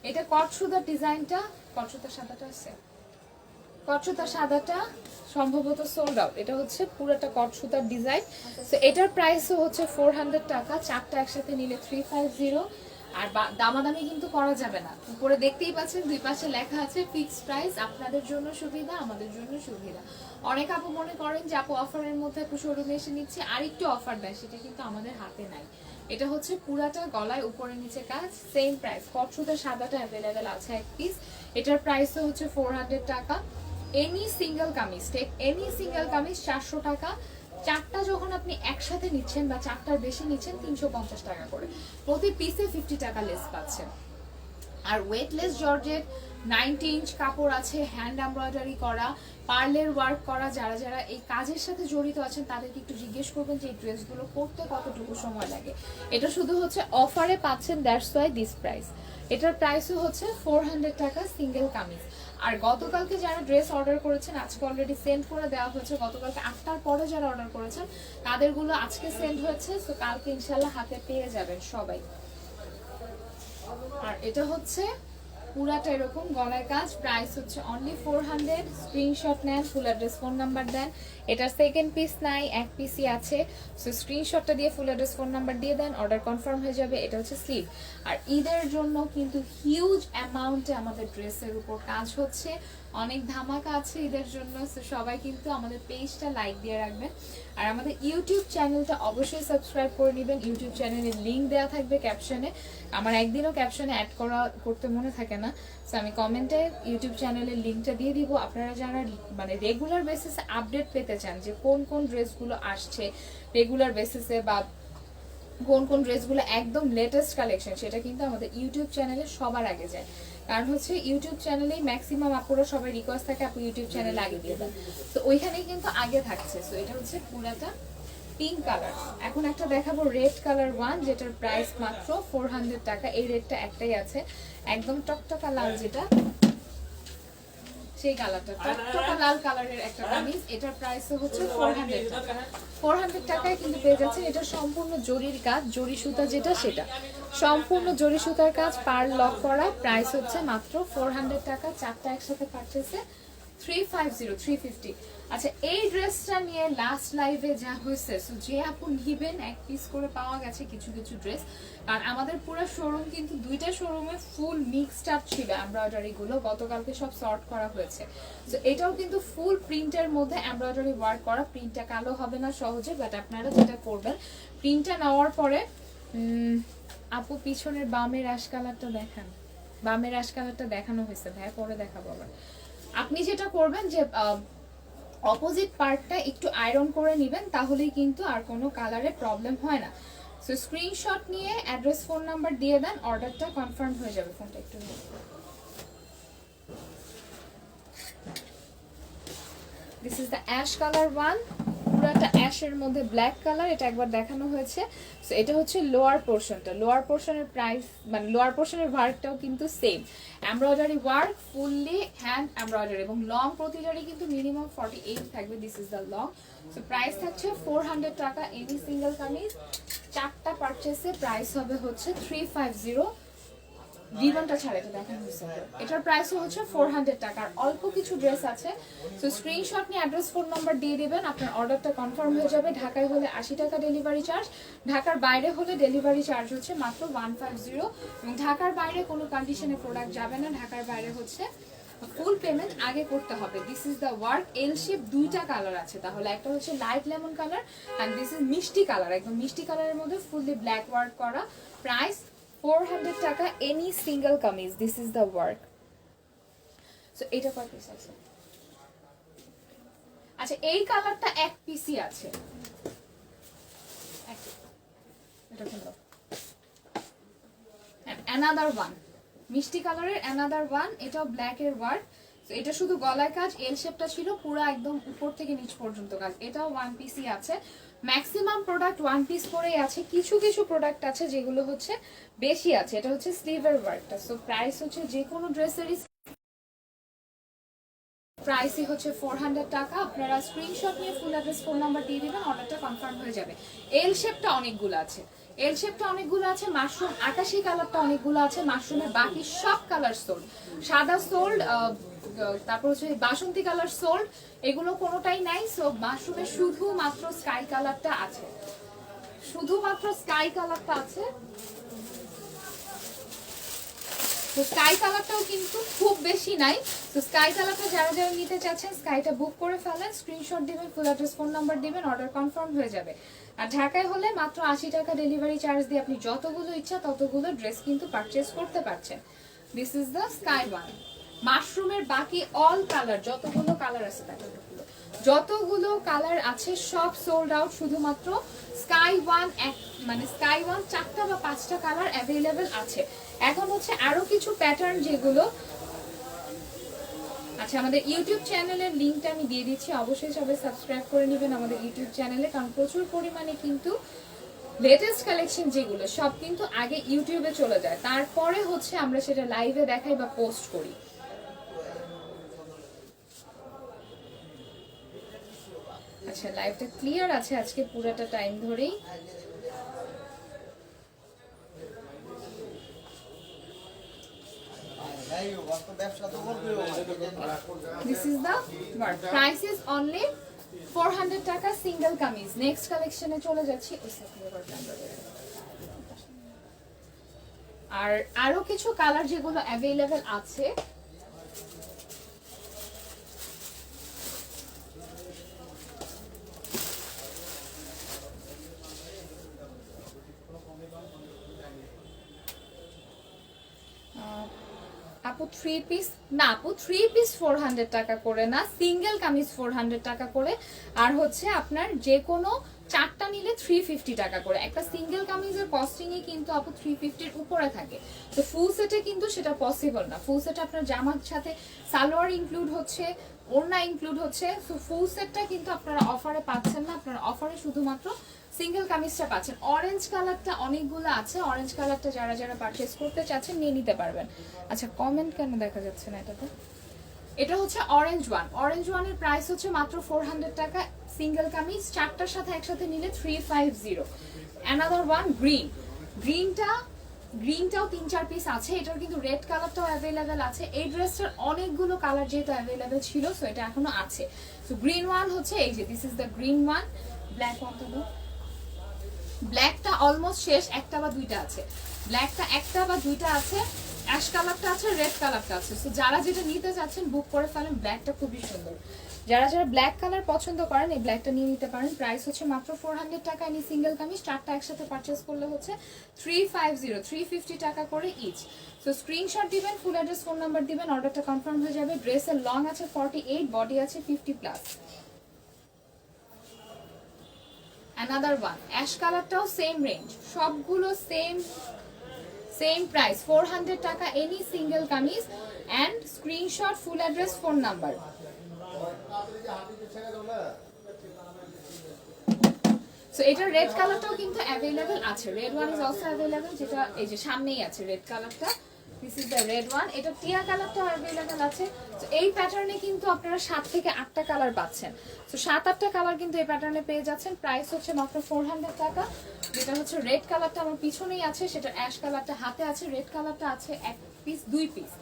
এটা কট সুতার ডিজাইনটা, কট সুতার সাদাটা আছে, কট সুতার সাদাটা সম্ভবত সোল্ড আউট। এটা হচ্ছে পুরোটা কট সুতার ডিজাইন। তো এটার প্রাইসও হচ্ছে 400 টাকা, চারটা একসাথে নিলে 350। আর দামাদামি কিন্তু করা যাবে না, উপরে দেখতেই পাচ্ছেন দুই পাশে লেখা আছে ফিক্সড প্রাইস। আপনাদের জন্য সুবিধা, আমাদের জন্য সুবিধা। অনেক আপু মনে করেন যে আপু অফারের মধ্যে আপু শোরুমে এসে নিচ্ছে আর একটু অফার দেয়, সেটা কিন্তু আমাদের হাতে নাই। এটা হচ্ছে পুরাটা গলায় উপরে নিচে কাজ, সেম প্রাইস। কট সুতার সাদাটা অ্যাভেলেবেল আছে এক পিস, এটার প্রাইসও হচ্ছে 400 টাকা। Any single kameez, take any single kameez 400 টাকা। চারটা যখন আপনি একসাথে নিচ্ছেন বা চারটার বেশি নিচ্ছেন 350 টাকা করে, প্রতি পিসে 50 টাকা লেস পাচ্ছেন। আর ওয়েটলেস জর্জেট 90 ইঞ্চ কাপড় আছে, হ্যান্ড এমব্রয়ডারি করা, পার্লের ওয়ার্ক করা। যারা যারা এই কাজের সাথে জড়িত আছেন তাদেরকে একটু জিজ্ঞেস করবেন যে এই ড্রেসগুলো করতে কতটুকু সময় লাগে। এটা শুধু হচ্ছে অফারে পাচ্ছেন, দ্যাটস ওয়াই দিস প্রাইস। এটার প্রাইসও হচ্ছে 400 টাকা সিঙ্গেল কামিজ। আর গতকালকে যারা ড্রেস অর্ডার করেছেন আজকে অলরেডি সেন্ড করে দেওয়া হয়েছে। গতকালকে 8টার পরে যারা অর্ডার করেছেন তাদেরগুলো আজকে সেন্ড হয়েছে, তো কালকে ইনশাল্লাহ হাতে পেয়ে যাবেন সবাই। আর এটা হচ্ছে পুরাটা এরকম গলায় কাজ, প্রাইস হচ্ছে অনলি 400। স্ক্রিনশট নেন, ফুল অ্যাড্রেস ফোন নাম্বার দেন। এটার সেকেন্ড পিস নাই, এক পিসই আছে। সো স্ক্রিনশটটা দিয়ে ফুল অ্যাড্রেস ফোন নাম্বার দিয়ে দেন, অর্ডার কনফার্ম হয়ে যাবে। এটা হচ্ছে স্লিভ। আর ঈদের জন্য কিন্তু হিউজ অ্যামাউন্টে আমাদের ড্রেসের উপর কাজ হচ্ছে, অনেক ধামাকা আছে ঈদের জন্য। সো সবাই কিন্তু আমাদের পেজটা লাইক দিয়ে রাখবেন, আর আমাদের ইউটিউব চ্যানেলটা অবশ্যই সাবস্ক্রাইব করে নেবেন। ইউটিউব চ্যানেলের লিঙ্ক দেওয়া থাকবে ক্যাপশনে। আমার একদিনও ক্যাপশনে অ্যাড করতে মনে থাকে না, সো আমি কমেন্টে ইউটিউব চ্যানেলের লিঙ্কটা দিয়ে দিব। আপনারা যারা মানে রেগুলার বেসিসে আপডেট পেতে চান যে কোন কোন ড্রেসগুলো আসছে রেগুলার বেসিসে, বা কোন কোন ড্রেসগুলো একদম লেটেস্ট কালেকশন, সেটা কিন্তু আমাদের ইউটিউব চ্যানেলে সবার আগে যায়। কারণ হচ্ছে ইউটিউব চ্যানেলেই ম্যাক্সিমাম আপুরা সবাই রিকোয়েস্ট থাকে আপু ইউটিউব চ্যানেলে আগে দিয়ে দেন, তো ওইখানেই কিন্তু আগে থাকছে। সো এটা হচ্ছে পুরাটা পিঙ্ক কালার। এখন একটা দেখাবো রেড কালার ওয়ান, যেটার প্রাইস মাত্র 400 টাকা। এই রেডটা একটাই আছে, একদম টকটকা লাল, যেটা সেই কালারটা টকটকা লাল কালারের একটা কামিজ। এটার প্রাইস হচ্ছে 400 টাকা। 400 টাকায় কিন্তু পেয়ে যাচ্ছেন। এটা সম্পূর্ণ জরির কাজ, জরি সুতা যেটা সেটা সম্পূর্ণ জরি সুতার কাজ, পার্ল লক করা। প্রাইস হচ্ছে মাত্র 400 টাকা। চারটা একসাথে পারচেসে 350। আচ্ছা, এই ড্রেসটা নিয়ে লাস্ট লাইভে যা হয়েছে, সো যে আপু নিবেন এক পিস করে পাওয়া গেছে কিছু কিছু ড্রেস। কারণ আমাদের পুরো শোরুম কিন্তু দুইটা শোরুমে ফুল মিক্সড আপ ছিল এমব্রয়ডারি গুলো, গতকালকে সব সর্ট করা হয়েছে। তো এটাও কিন্তু ফুল প্রিন্টের মধ্যে এমব্রয়ডারি ওয়ার্ক করা। প্রিন্টটা কালো হবে না সহজে, বাট আপনারা যেটা করবেন প্রিন্টটা নেওয়ার পরে আপু পিছনের বামের অ্যাশ কালারটা দেখান। বামের অ্যাশ কালারটা দেখানো হয়েছে ভাই, পরে দেখাবো আবার। আপনি যেটা করবেন যে অপোজিট পার্টটা একটু আয়রন করে নেবেন, তাহলেই কিন্তু আর কোনো কালারে প্রবলেম হয় না। সো স্ক্রিনশট নিয়ে অ্যাড্রেস ফোন নাম্বার দিয়ে দেন, অর্ডারটা কনফার্ম হয়ে যাবে। ফোনটা একটু this is the ash colour one, পুরাটা অ্যাশের মধ্যে ব্ল্যাক কালার। এটা একবার দেখানো হয়েছে। সো এটা হচ্ছে লোয়ার পোর্শনটা, লোয়ার পোর্শনের প্রাইস মানে লোয়ার পোর্শনের ওয়ার্কটাও কিন্তু same embroidery work, fully hand embroidery, এবং লং প্রতিটারই কিন্তু মিনিমাম 48 থাকবে। This is the long. So price থাকছে 400 টাকা এনি সিঙ্গেল কামিজ। চারটা পারচেসে প্রাইস হবে হচ্ছে 350। রিবনটা ছাড়া এটা দেখানো হয়েছে। এটার প্রাইসও হচ্ছে 400 টাকা। আর অল্প কিছু ড্রেস আছে, সো স্ক্রিনশট নিয়ে অ্যাড্রেস ফোন নাম্বার দিয়ে দিবেন, আপনার অর্ডারটা কনফার্ম হয়ে যাবে। ঢাকায় হলে 80 টাকা ডেলিভারি চার্জ, ঢাকার বাইরে হলে ডেলিভারি চার্জ হচ্ছে মাত্র 150। এবং ঢাকার বাইরে কোনো কন্ডিশনে প্রোডাক্ট যাবে না, ঢাকার বাইরে হচ্ছে ফুল পেমেন্ট আগে করতে হবে। This is the work. L shape দুইটা কালার আছে, তাহলে একটা হচ্ছে light lemon colour and this is মিষ্টি কালার, একদম মিষ্টি কালারের মধ্যে ফুললি ব্ল্যাক ওয়ার্ক করা। প্রাইস 400 টাকা any single kameez. This is the work. So এটা কয় পিস আছে? আচ্ছা, এই কালারটা এক পিসই আছে। এটা হলো অ্যানাদার ওয়ান, মিষ্টি কালারের অ্যানাদার ওয়ান। এটাও ব্ল্যাক এর ওয়ার্ক। এটা শুধু গলায় কাজ, এল শেপটা ছিল পুরো একদম উপর থেকে নিচ পর্যন্ত কাজ। এটাও ওয়ান পিসই আছে। ম্যাক্সিমাম প্রোডাক্ট ওয়ান পিস করেই আছে, কিছু কিছু প্রোডাক্ট আছে যেগুলো হচ্ছে বেশি আছে। এটা হচ্ছে স্লিভের ওয়ার্কটা। সো প্রাইস হচ্ছে যে কোনো ড্রেসেরই প্রাইসই হচ্ছে 400 টাকা। আপনারা স্ক্রিনশট নিয়ে ফুল অ্যাড্রেস ফোন নাম্বার দিয়ে দিবেন, অর্ডারটা কনফার্ম হয়ে যাবে। এল শেপটা অনেকগুলো আছে, এল শেপটা অনেকগুলো আছে। মাশরুম আকাশি কালারটা অনেকগুলো আছে। মাশরুমের বাকি সব কালার সোল্ড, সাদা সোল্ড, তারপর হচ্ছে বাসন্তী কালার সোল্ড, এগুলো কোনোটাই নাই। সো মাশরুমে শুধুমাত্র স্কাই কালারটা আছে, শুধুমাত্র স্কাই কালারটা আছে। তো স্কাই কালারটাও কিন্তু খুব বেশি নাই। তো স্কাই কালারটা যারা যারা নিতে চাচ্ছেন স্কাইটা বুক করে ফেলেন, স্ক্রিনশট দিবেন, ফুল অ্যাড্রেস ফোন নাম্বার দিবেন, অর্ডার কনফার্ম হয়ে যাবে। আর ঢাকায় হলে মাত্র 80 টাকা ডেলিভারি চার্জ দিয়ে আপনি যতগুলো ইচ্ছা ততগুলো ড্রেস কিন্তু পারচেজ করতে পারছেন। This is the sky one. মাশরুমের বাকি অল কালার, যতগুলো কালার আছে যতগুলো কালার আছে সব সোল্ড আউট। শুধুমাত্র স্কাই ওয়ান মানে স্কাই ওয়ান 4টা বা 5টা কালার অ্যাভেলেবেল আছে। এখন হচ্ছে আরো কিছু প্যাটার্ন যেগুলো, আচ্ছা আমাদের ইউটিউব চ্যানেলের লিংকটা আমি দিয়ে দিচ্ছি, অবশ্যই সবাই সাবস্ক্রাইব করে নেবেন আমাদের ইউটিউব চ্যানেলে, কারণ প্রচুর পরিমাণে কিন্তু লেটেস্ট কালেকশন যেগুলো সব কিন্তু আগে ইউটিউবে চলে যায়, তারপরে হচ্ছে আমরা সেটা লাইভে দেখাই বা পোস্ট করি। আচ্ছা লাইভটা ক্লিয়ার আছে আজকে পুরোটা টাইম ধরেই। This is the price is only 400 টাকা সিঙ্গেল কামিজ। নেক্সট কালেকশনে চলে যাচ্ছি। আর আরো কিছু কালার যেগুলো অ্যাভেলেবেল আছে, আপু 3 পিস না, আপু 3 পিস 400 টাকা করে না, সিঙ্গেল কামিজ 400 টাকা করে। আর হচ্ছে আপনার যে কোনো 4টা নিলে 350 টাকা করে। একটা সিঙ্গেল কামিজের কস্টিংই কিন্তু আপু 350 এর উপরে থাকে। তো ফুল সেটে কিন্তু সেটা পসিবল না। ফুল সেটে আপনার জামার সাথে সালোয়ার ইনক্লুড হচ্ছে, ওড়না ইনক্লুড হচ্ছে। সো ফুল সেটটা কিন্তু আপনারা অফারে পাচ্ছেন না, আপনারা অফারে শুধুমাত্র সিঙ্গেল কামিজটা পাচ্ছেন। অরেঞ্জ কালারটা অনেকগুলো আছে, অরেঞ্জ কালারটা যারা যারা পারচেজ করতে চাচ্ছেন নিয়ে নিতে পারবেন। আচ্ছা কমেন্ট কেন দেখা যাচ্ছে না এটাতে? এটা হচ্ছে অরেঞ্জ ওয়ান। অরেঞ্জ ওয়ানের প্রাইস হচ্ছে মাত্র 400 টাকা সিঙ্গেল কামিজ, 4টার সাথে একসাথে নিলে 350। অ্যানাদার ওয়ান গ্রিন, গ্রিনটাও 3-4 পিস আছে। এটার কিন্তু রেড কালারটাও অ্যাভেলেবেল আছে। এই ড্রেসটার অনেকগুলো কালার যেহেতু অ্যাভেলেবেল ছিল, সো এটা এখনো আছে। সো গ্রিন ওয়ান হচ্ছে এই যে, this is the green one. Black ওয়ানটা তো ব্ল্যাকটা অলমোস্ট শেষ, একটা বা দুইটা আছে। ব্ল্যাকটা একটা বা দুইটা আছে, অ্যাশ কালারটা আছে, রেড কালারটা আছে। সো যারা যেটা নিতে চাচ্ছেন বুক করে ফেলেন। ব্ল্যাকটা খুবই সুন্দর, যারা যারা ব্ল্যাক কালার পছন্দ করেন এই ব্ল্যাকটা নিয়ে নিতে পারেন। প্রাইস হচ্ছে মাত্র 400 টাকা। এনি সিঙ্গেল কামিজ 4টা একসাথে পারচেজ করলে হচ্ছে 350 টাকা করে ইচ। সো স্ক্রিনশট দিবেন, ফুল অ্যাড্রেস ফোন নাম্বার দিবেন, অর্ডারটা কনফার্ম হয়ে যাবে। ড্রেসের লং আছে 48, বডি আছে 50+। অ্যানাদার ওয়ান অ্যাশ কালারটাও সেম রেঞ্জ, সবগুলো সেম প্রাইস 400 টাকা any single kameez. And screenshot, full address, phone number. So এটা রেড কালারটাও কিন্তু অ্যাভেলেবেল আছে, red one is also available, যেটা এই যে সামনেই আছে রেড কালারটা। This is the red one. এটা টিয়া কালারটাও অ্যাভেলেবেল আছে। তো এই প্যাটার্নে কিন্তু আপনারা 7 থেকে 8টা কালার পাচ্ছেন। তো 7-8টা কালার কিন্তু এই প্যাটার্নে পেয়ে যাচ্ছেন। প্রাইস হচ্ছে মাত্র 400 টাকা। যেটা হচ্ছে রেড কালারটা আমার পিছনেই আছে, সেটা অ্যাশ কালারটা হাতে আছে, রেড কালারটা আছে 1 পিস 2 পিস,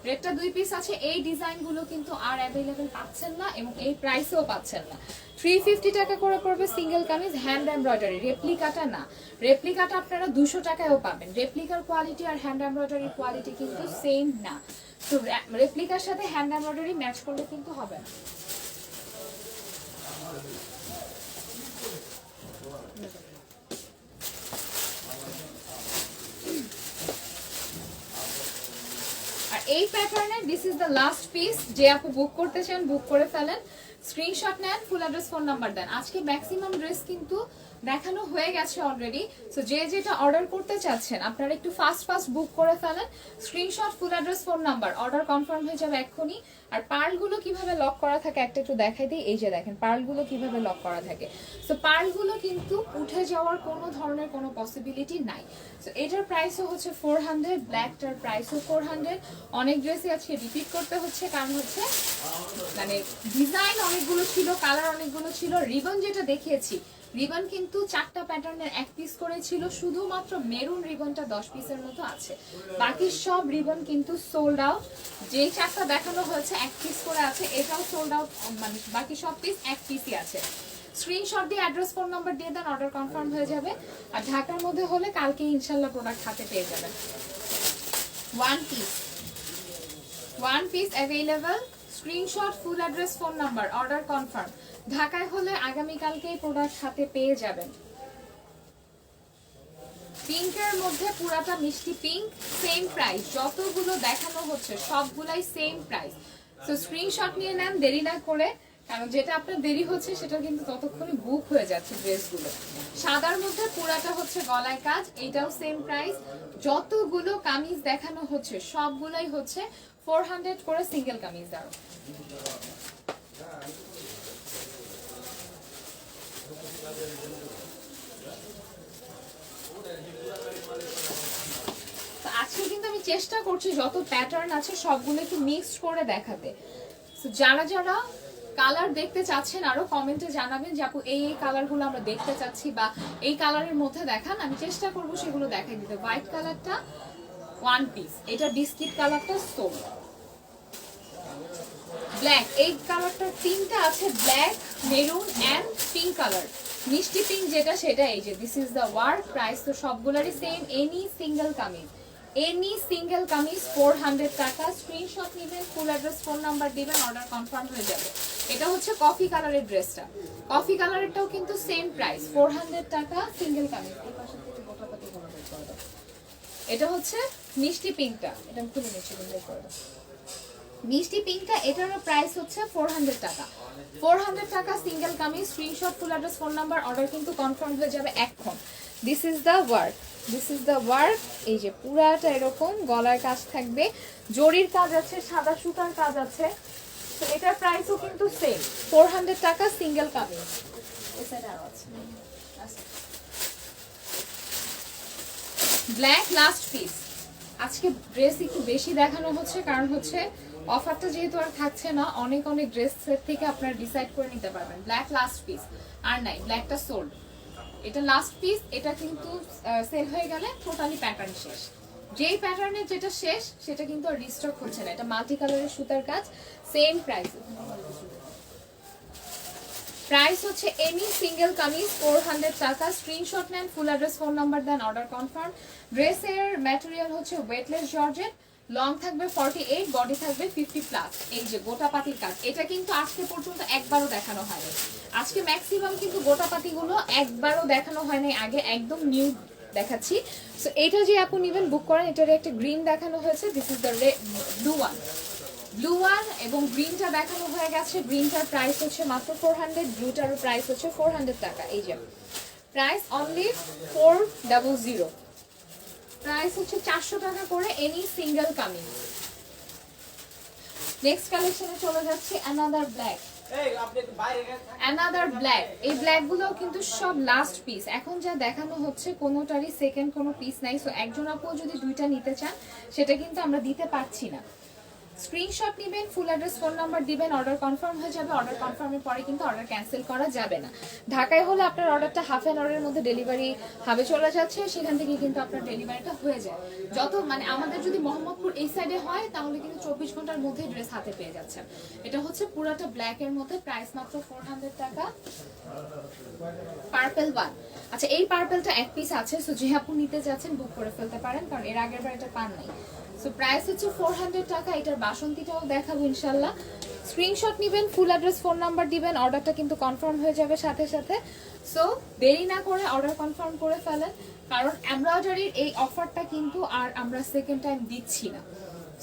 রেডটা 2 পিস আছে। এই ডিজাইনগুলো কিন্তু আর অ্যাভেলেবেল পাচ্ছেন না এবং এই প্রাইসেও পাচ্ছেন না। 350 টাকা করে পড়বে সিঙ্গেল কামিজ, হ্যান্ড এমব্রয়ডারি, রেপ্লিকাটা না। রেপ্লিকাটা আপনারা 200 টাকায়ও পাবেন। রেপ্লিকার কোয়ালিটি আর হ্যান্ড এমব্রয়ডারির কোয়ালিটি কিন্তু সেম না। তো রেপ্লিকার সাথে হ্যান্ড এমব্রয়ডারি ম্যাচ করলে কিন্তু হবে না। আর এই প্যাটার্নের this is the last piece. যে আপু বুক করতে চান বুক করে ফেলেন, স্ক্রিনশট নেন, ফুল অ্যাড্রেস, ফোন নাম্বার দেন। আজকে ম্যাক্সিমাম ড্রেস কিন্তু দেখানো হয়ে গেছে অলরেডি। সো যে যেটা অর্ডার করতে চাচ্ছেন আপনারা একটু ফাস্ট বুক করে ফেলেন। Screenshot, full address, phone number, order confirm হয়ে যাবে এক্ষুনি। আর পার্লগুলো কিভাবে লক করা থাকে একটা একটু দেখাই দিই। এই যে দেখেন পার্লগুলো কিভাবে লক করা থাকে। সো পার্লগুলো কিন্তু উঠে যাওয়ার কোনো ধরনের কোনো পসিবিলিটি নাই। সো এটার প্রাইসও হচ্ছে 400, ব্ল্যাকটার প্রাইসও 400। অনেক ড্রেসই আজকে রিপিট করতে হচ্ছে, কারণ হচ্ছে মানে ডিজাইন অনেকগুলো ছিল, কালার অনেকগুলো ছিল। রিবন যেটা দেখিয়েছি রিবন কিন্তু 4টা প্যাটার্নের এক পিস করে ছিল, শুধুমাত্র মেরুন রিবনটা 10 পিসের মতো আছে, বাকি সব রিবন কিন্তু সোল্ড আউট। যেই 4টা দেখানো হয়েছে এক পিস করে আছে, এটাও সোল্ড আউট, মানে বাকি সব পিস এক পিসই আছে। স্ক্রিনশট দিয়ে অ্যাড্রেস ফোন নাম্বার দিয়ে দেন, অর্ডার কনফার্ম হয়ে যাবে। আর ঢাকার মধ্যে হলে কালকে ইনশাল্লাহ প্রোডাক্ট হাতে পেয়ে যাবেন। One piece available, screenshot, full address, phone number, order confirm. ঢাকায় হলে আগামীকালকেই প্রোডাক্ট হাতে পেয়ে যাবেন। পিঙ্কের মধ্যে পুরাটা মিষ্টি পিঙ্ক, সেম প্রাইস, যতগুলো দেখানো হচ্ছে সবগুলাই সেম প্রাইস। সো স্ক্রিনশট নিয়ে নেন দেরি না করে, কারণ যেটা আপনার দেরি হচ্ছে সেটা কিন্তু ততক্ষণে বুক হয়ে যাচ্ছে ড্রেসগুলো। সাদার মধ্যে পুরাটা হচ্ছে গলায় কাজ, এটাও সেম প্রাইস। যতগুলো কামিজ দেখানো হচ্ছে সবগুলাই হচ্ছে 400 করে সিঙ্গেল কামিজ দাও। আজকে কিন্তু আমি চেষ্টা করছি যত প্যাটার্ন আছে সবগুলো একটু মিক্সড করে দেখাতে। যারা যারা কালার দেখতে চাচ্ছেন আরো কমেন্টে জানাবেন যে আপু এই এই কালারগুলো আমরা দেখতে চাচ্ছি বা এই কালারের মধ্যে দেখান, আমি চেষ্টা করব সেগুলো দেখাই দিতে। হোয়াইট কালারটা ওয়ান পিস, এটা বিস্কিট কালারটা সোল, ব্ল্যাক, এই কালারটা তিনটা আছে, black, maroon and pink colour. মিষ্টি পিঙ্ক যেটা সেটা এই যে this is the work price. তো সবগুলোরই সেম, এনি সিঙ্গেল কামিজ 400 টাকা। স্ক্রিনশট নেবেন, ফুল অ্যাড্রেস, ফোন নাম্বার দিবেন, অর্ডার কনফার্ম হয়ে যাবে। এটা হচ্ছে কফি কালারের ড্রেসটা, কফি কালারেরটাও কিন্তু সেম প্রাইস 400 টাকা সিঙ্গেল কামিজ। এই পাশে থেকে গোটাপাতি করে বের করে দাও। এটা হচ্ছে মিষ্টি পিঙ্কটা, এটা আমি খুলে নিচ্ছি, বের করে দাও। মিষ্টি পিঙ্কটা, এটারও প্রাইস হচ্ছে 400 টাকা। 400 টাকা single kameez. Screenshot, full address, phone number, order কিন্তু কনফার্ম হয়ে যাবে এখন। This is the work, this is the work. এই যে পুরাটা এরকম গলার কাজ থাকবে, জরির কাজ আছে, সাদা সুতার কাজ আছে। তো এটার প্রাইসও কিন্তু সেম 400 টাকা single kameez. Black last piece. আজকে ড্রেস একটু বেশি দেখানো হচ্ছে কারণ হচ্ছে অফারটা যেহেতু আর থাকছে না, অনেক অনেক ড্রেসের থেকে আপনারা ডিসাইড করে নিতে পারবেন। ব্ল্যাক লাস্ট পিস, আর নাই, ব্ল্যাকটা সোল্ড, এটা লাস্ট পিস। এটা কিন্তু সেল হয়ে গেলে টোটালি প্যাটার্ন শেষ। যেই প্যাটার্নের যেটা শেষ সেটা কিন্তু আর রিস্টক হচ্ছে না। এটা মাল্টি কালারের সুতার কাজ, সেম প্রাইস। প্রাইস হচ্ছে এনি সিঙ্গেল কামিজ 400 টাকা। স্ক্রিনশট নেন, ফুল অ্যাড্রেস, ফোন নাম্বার দেন, অর্ডার কনফার্ম। ড্রেসের ম্যাটেরিয়াল হচ্ছে ওয়েটলেস জর্জেট, লং থাকবে 48, বডি থাকবে 50+। এই যে গোটাপাতির কাজ, এটা কিন্তু আজকে পর্যন্ত একবারও দেখানো হয়নি। আজকে ম্যাক্সিমাম কিন্তু গোটাপাতিগুলো একবারও দেখানো হয়নি, আগে একদম নিউ দেখাচ্ছি। সো এটা যে আপনি নেবেন বুক করেন, এটার একটা গ্রিন দেখানো হয়েছে, this is the blue one. Blue one এবং গ্রিনটা দেখানো হয়ে গেছে। গ্রিনটার প্রাইস হচ্ছে মাত্র 400, ব্লুটারও প্রাইস হচ্ছে 400 টাকা। এই যে প্রাইস অনলি 400, প্রাইস হচ্ছে 400 টাকা করে এনি সিঙ্গেল কামিজ। নেক্সট কালেকশনে চলে যাচ্ছে অ্যানাদার ব্ল্যাক, অ্যানাদার ব্ল্যাক। এই ব্ল্যাকগুলো কিন্তু সব লাস্ট পিস, এখন যা দেখানো হচ্ছে কোনোটারই সেকেন্ড কোনো পিস নাই। সো একজন আপু যদি দুইটা নিতে চান সেটা কিন্তু আমরা দিতে পারছি না। স্ক্রিনশট নেবেন, ফুল অ্যাড্রেস, ফোন নাম্বার দিবেন, অর্ডার কনফার্ম হয়ে যাবে। অর্ডার কনফার্মের পরে কিন্তু অর্ডার ক্যান্সেল করা যাবে না। ঢাকায় হলে আপনার অর্ডারটা হাফ অ্যান আওয়ারের মধ্যে ডেলিভারি হাবে চলে যাচ্ছে, সেখান থেকে কিন্তু আপনার ডেলিভারিটা হয়ে যায়। যত মানে আমাদের যদি মোহাম্মদপুর এই সাইডে হয় তাহলে কিন্তু 24 ঘন্টার মধ্যে ড্রেস হাতে পেয়ে যাচ্ছেন। এটা হচ্ছে পুরাটা ব্ল্যাকের মধ্যে, প্রাইস মাত্র 400 টাকা। পার্পল ওয়ান, আচ্ছা এই পার্পলটা এক পিস আছে, সো যে আপনি নিতে যাচ্ছেন বুক করে ফেলতে পারেন, কারণ এর আগের বার এটা পান নাই। সো প্রাইস হচ্ছে 400 টাকা। এটার বাসন্তীটাও দেখাবো ইনশাল্লাহ। স্ক্রিনশট নেবেন, ফুল অ্যাড্রেস, ফোন নাম্বার দিবেন, অর্ডারটা কিন্তু কনফার্ম হয়ে যাবে সাথে সাথে। সো দেরি না করে অর্ডার কনফার্ম করে ফেলেন, কারণ এমব্রয়ডারির এই অফারটা কিন্তু আর আমরা সেকেন্ড টাইম দিচ্ছি না।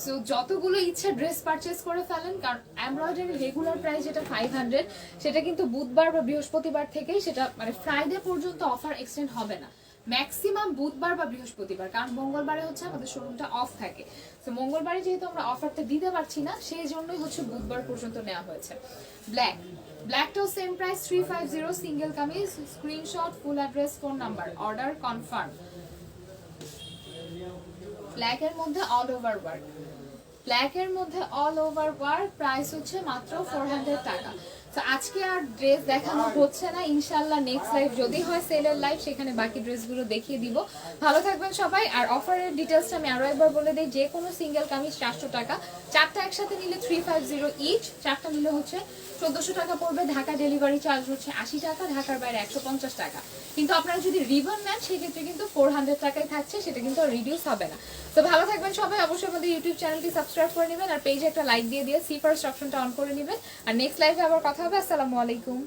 সো যতগুলো ইচ্ছা ড্রেস পারচেজ করে ফেলেন, কারণ এমব্রয়ডারি রেগুলার প্রাইস যেটা 500, সেটা কিন্তু বুধবার বা বৃহস্পতিবার থেকেই, সেটা মানে ফ্রাইডে পর্যন্ত অফার এক্সটেন্ড হবে না, ম্যাক্সিমাম বুধবার বা বৃহস্পতিবার, কারণ মঙ্গলবারে হচ্ছে আমাদের শোরুমটা অফ থাকে। তো মঙ্গলবারে যেহেতু আমরা অফারটা দিতে পারছি না, সেই জন্যই হচ্ছে বুধবার পর্যন্ত নেওয়া হয়েছে। ব্ল্যাক, ব্ল্যাকটাও same price 350 single kameez. Screenshot, full address, phone number, order confirm. ব্ল্যাকের মধ্যে অল ওভার ওয়ার্ক, ব্ল্যাকের মধ্যে অল ওভার ওয়ার্ক, প্রাইস হচ্ছে মাত্র 400 টাকা। তো আজকে আর ড্রেস দেখানো হচ্ছে না, ইনশাল্লাহ নেক্সট লাইভ যদি হয় সেলের লাইভ সেখানে বাকি ড্রেসগুলো দেখিয়ে দিব। ভালো থাকবেন সবাই। আর অফারের ডিটেলসটা আমি আরো একবার বলে দিই, যে কোনো সিঙ্গেল কামিজ 400 টাকা, 4টা একসাথে নিলে 350 ইচ, 4টা নিলে হচ্ছে 1400 টাকা পড়বে। ঢাকা ডেলিভারি চার্জ হচ্ছে 80 টাকা, ঢাকার বাইরে 150 টাকা। কিন্তু আপনারা যদি রিবন নেন সেক্ষেত্রে কিন্তু 400 টাকাই থাকছে, সেটা কিন্তু রিডিউস হবে না। তো ভালো থাকবেন সবাই। অবশ্যই আমাদের ইউটিউব চ্যানেলটি সাবস্ক্রাইব করে নেবেন আর পেজে একটা লাইক দিয়ে সি ফার্স্ট অপশনটা অন করে নেবেন। আর নেক্সট লাইভে আবার কথা হবে। আসসালামু আলাইকুম।